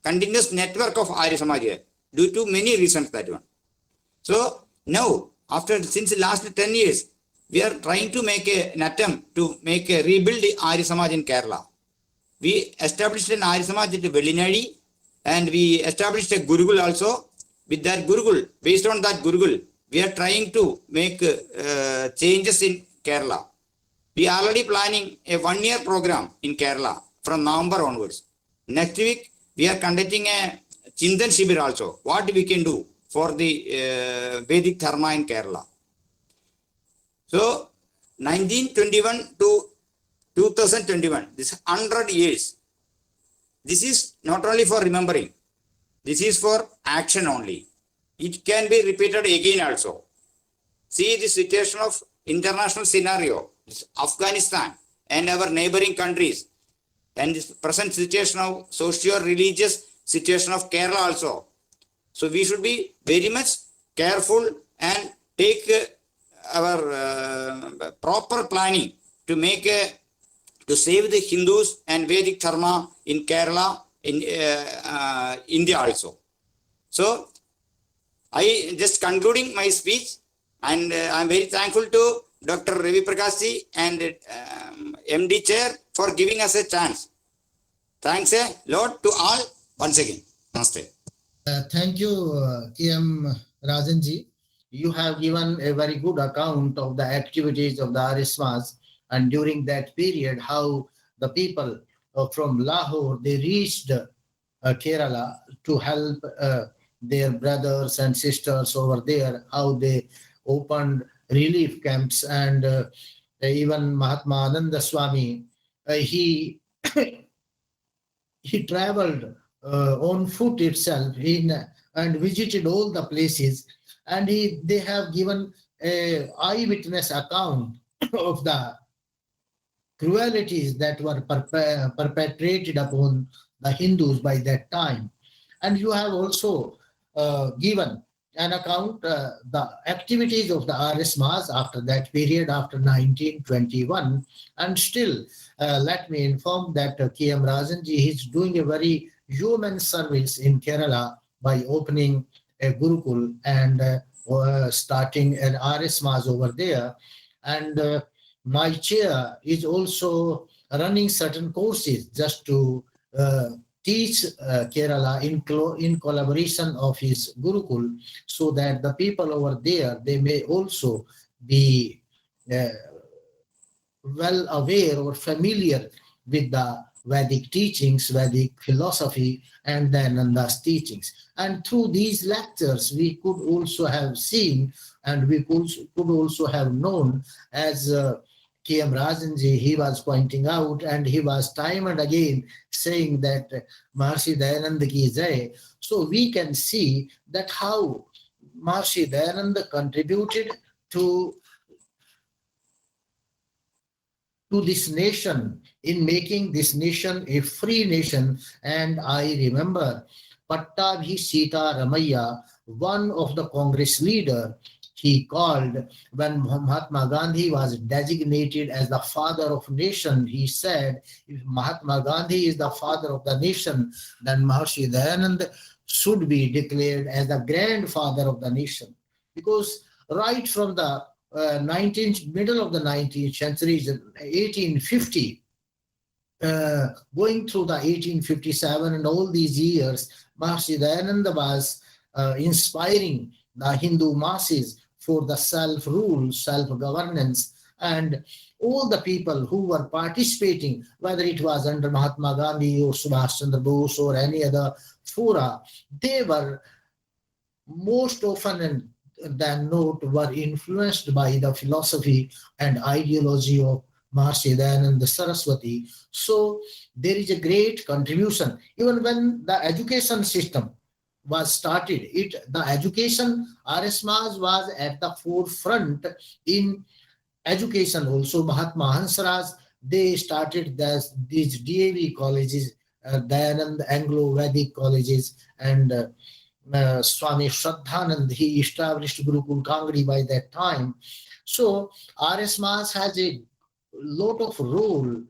[SPEAKER 3] continuous network of Arya Samaj here due to many reasons that one. So now, since the last 10 years, we are trying to make an attempt to rebuild the Arya Samaj in Kerala. We established an Arya Samaj at Velinadi and we established a Gurukul also. With that Gurukul, based on that Gurukul, we are trying to make changes in Kerala. We are already planning a 1-year program in Kerala from November onwards. Next week, we are conducting a Chintan Shibir also. What we can do for the Vedic Dharma in Kerala. So, 1921 to 2021, this 100 years. This is not only for remembering, this is for action only. It can be repeated again also. See the situation of international scenario, Afghanistan and our neighboring countries, and this present situation of socio-religious situation of Kerala also. So we should be very much careful and take our proper planning to make to save the Hindus and Vedic Dharma in Kerala, in India also. So I just concluding my speech, and I am very thankful to Dr. Ravi Prakash and MD Chair for giving us a chance. Thanks a lot to all once again. Namaste.
[SPEAKER 1] Thank you, K.M. Rajanji. You have given a very good account of the activities of the Arya Samaj, and during that period, how the people from Lahore, they reached Kerala to help their brothers and sisters over there, how they opened relief camps, and even Mahatma Ananda Swami, he he traveled on foot itself and visited all the places, and they have given a eyewitness account of the cruelties that were perpetrated upon the Hindus by that time. And you have also given an account the activities of the Arya Samaj after that period, after 1921. And still, let me inform that K.M. Rajanji is doing a very human service in Kerala by opening a Gurukul and starting an Arya Samaj over there. And my chair is also running certain courses just to teach Kerala in collaboration of his Gurukul, so that the people over there, they may also be well aware or familiar with the Vedic teachings, Vedic philosophy, and then Ananda's teachings. And through these lectures, we could also have seen, and we could also have known, as K.M. Rajanji, he was pointing out, and he was time and again saying that Maharshi Dayananda ki jai. So we can see that how Maharshi Dayananda contributed to this nation, in making this nation a free nation. And I remember Pattabhi Sita Ramaiah, one of the Congress leader, he called when Mahatma Gandhi was designated as the father of nation. He said, if Mahatma Gandhi is the father of the nation, then Maharshi Dayananda should be declared as the grandfather of the nation. Because right from the middle of the 19th century, 1850, going through the 1857 and all these years, Maharshi Dayananda was inspiring the Hindu masses for the self-rule, self-governance, and all the people who were participating, whether it was under Mahatma Gandhi or Subhash Chandra Bose or any other fora, they were most often than not were influenced by the philosophy and ideology of Maharshi Dayananda Saraswati. So there is a great contribution. Even when the education system was started, the education, Arya Samaj was at the forefront in education also. Mahatma Hansraj, they started these DAV colleges, Dayanand Anglo-Vedic colleges, and Swami Shraddhanand, he established Gurukul Kangri by that time. So Arya Samaj has a lot of role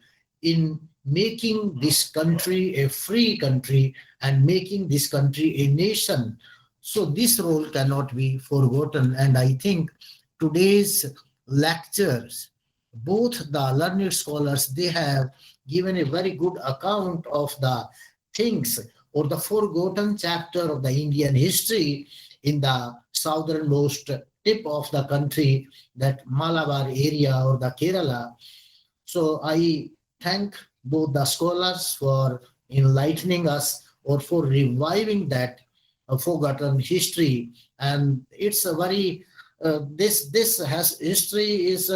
[SPEAKER 1] in making this country a free country and making this country a nation. So this role cannot be forgotten. And I think today's lectures, both the learned scholars, they have given a very good account of the things or the forgotten chapter of the Indian history in the southernmost tip of the country, that Malabar area or the Kerala. So I thank both the scholars for enlightening us or for reviving that forgotten history. And it's a very, history is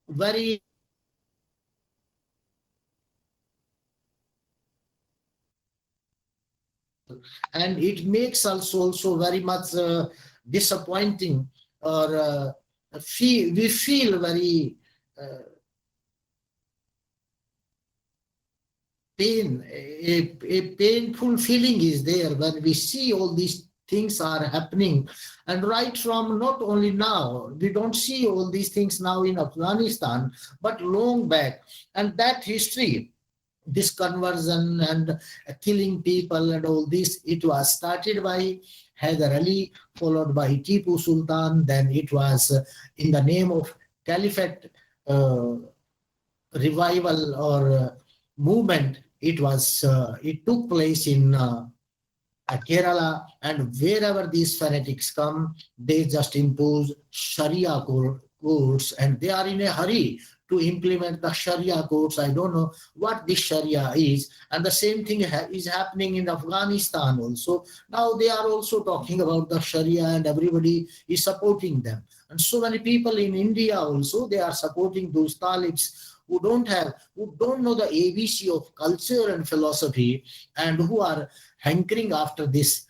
[SPEAKER 1] very and it makes us also very much disappointing, or we feel very a painful feeling is there when we see all these things are happening. And right from not only now, we don't see all these things now in Afghanistan, but long back. And that history, this conversion and killing people and all this, it was started by Hyder Ali, followed by Tipu Sultan. Then it was in the name of Caliphate revival or movement. It took place in Kerala, and wherever these fanatics come, they just impose Sharia courts, and they are in a hurry to implement the Sharia courts. I don't know what this Sharia is. And the same thing is happening in Afghanistan also. Now they are also talking about the Sharia, and everybody is supporting them. And so many people in India also, they are supporting those talibs who don't know the ABC of culture and philosophy, and who are hankering after this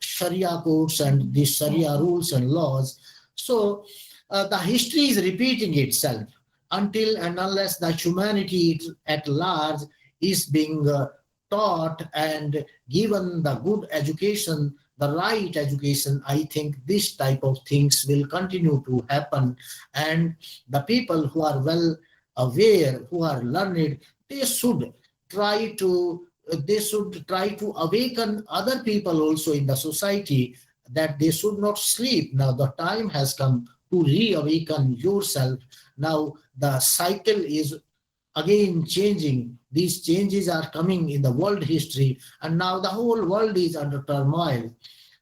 [SPEAKER 1] Sharia courts and these Sharia rules and laws. So the history is repeating itself until and unless the humanity at large is being taught and given the good education, the right education. I think this type of things will continue to happen, and the people who are well aware, who are learned, they should try to awaken other people also in the society, that they should not sleep. Now the time has come to reawaken yourself. Now the cycle is again changing. These changes are coming in the world history, and now the whole world is under turmoil.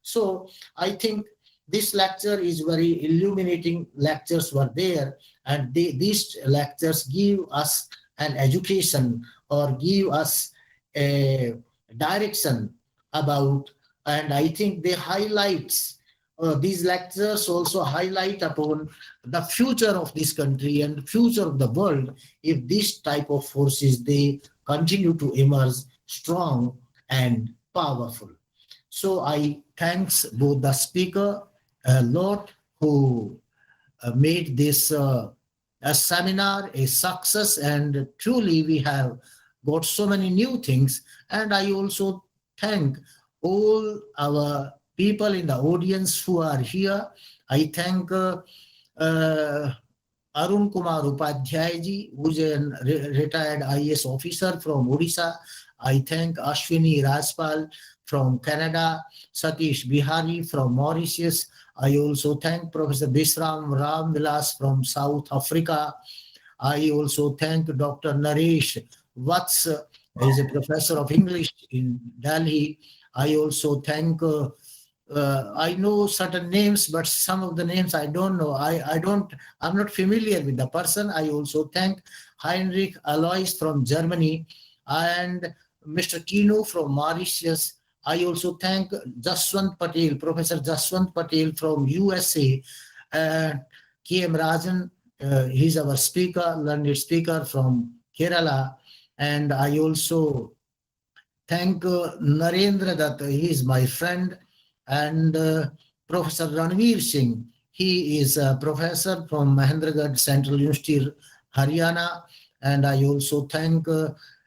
[SPEAKER 1] So I think this lecture is very illuminating. Lectures were there, and these lectures give us an education, or give us a direction about, and I think they highlights, these lectures also highlight upon the future of this country and future of the world, if this type of forces, they continue to emerge strong and powerful. So I thanks both the speaker a lot, who made this a seminar a success, and truly we have got so many new things. And I also thank all our people in the audience who are here. I thank Arun Kumar Upadhyay ji, who is a retired IAS officer from Odisha. I thank Ashwini Rajpal from Canada, Satish Bihari from Mauritius. I also thank Professor Bisram Ram Vilas from South Africa. I also thank Dr. Naresh Vats, who is a professor of English in Delhi. I also thank, I know certain names, but some of the names I don't know. I'm not familiar with the person. I also thank Heinrich Alois from Germany, and Mr. Kino from Mauritius. I also thank Jaswant Patel, Professor Jaswant Patel from USA, K.M. Rajan, he's our speaker, learned speaker from Kerala. And I also thank Narendra Dutt, he is my friend, and Professor Ranveer Singh, he is a professor from Mahendragarh Central University, Haryana. And I also thank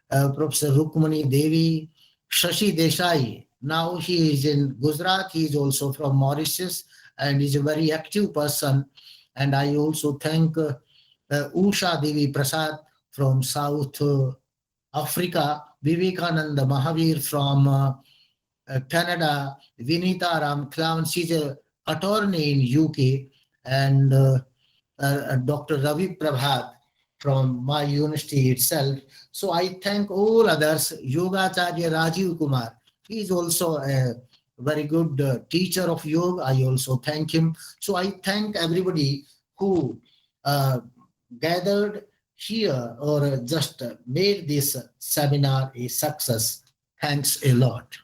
[SPEAKER 1] Professor Rukmani Devi, Shashi Desai. Now he is in Gujarat. He is also from Mauritius, and is a very active person. And I also thank Usha Devi Prasad from South Africa, Vivekananda Mahavir from Canada, Vinita Ram Clown, she's an attorney in UK, and Dr. Ravi Prabhat from my university itself. So I thank all others. Yogacharya Rajiv Kumar, he is also a very good teacher of yoga. I also thank him. So I thank everybody who gathered here, or just made this seminar a success. Thanks a lot.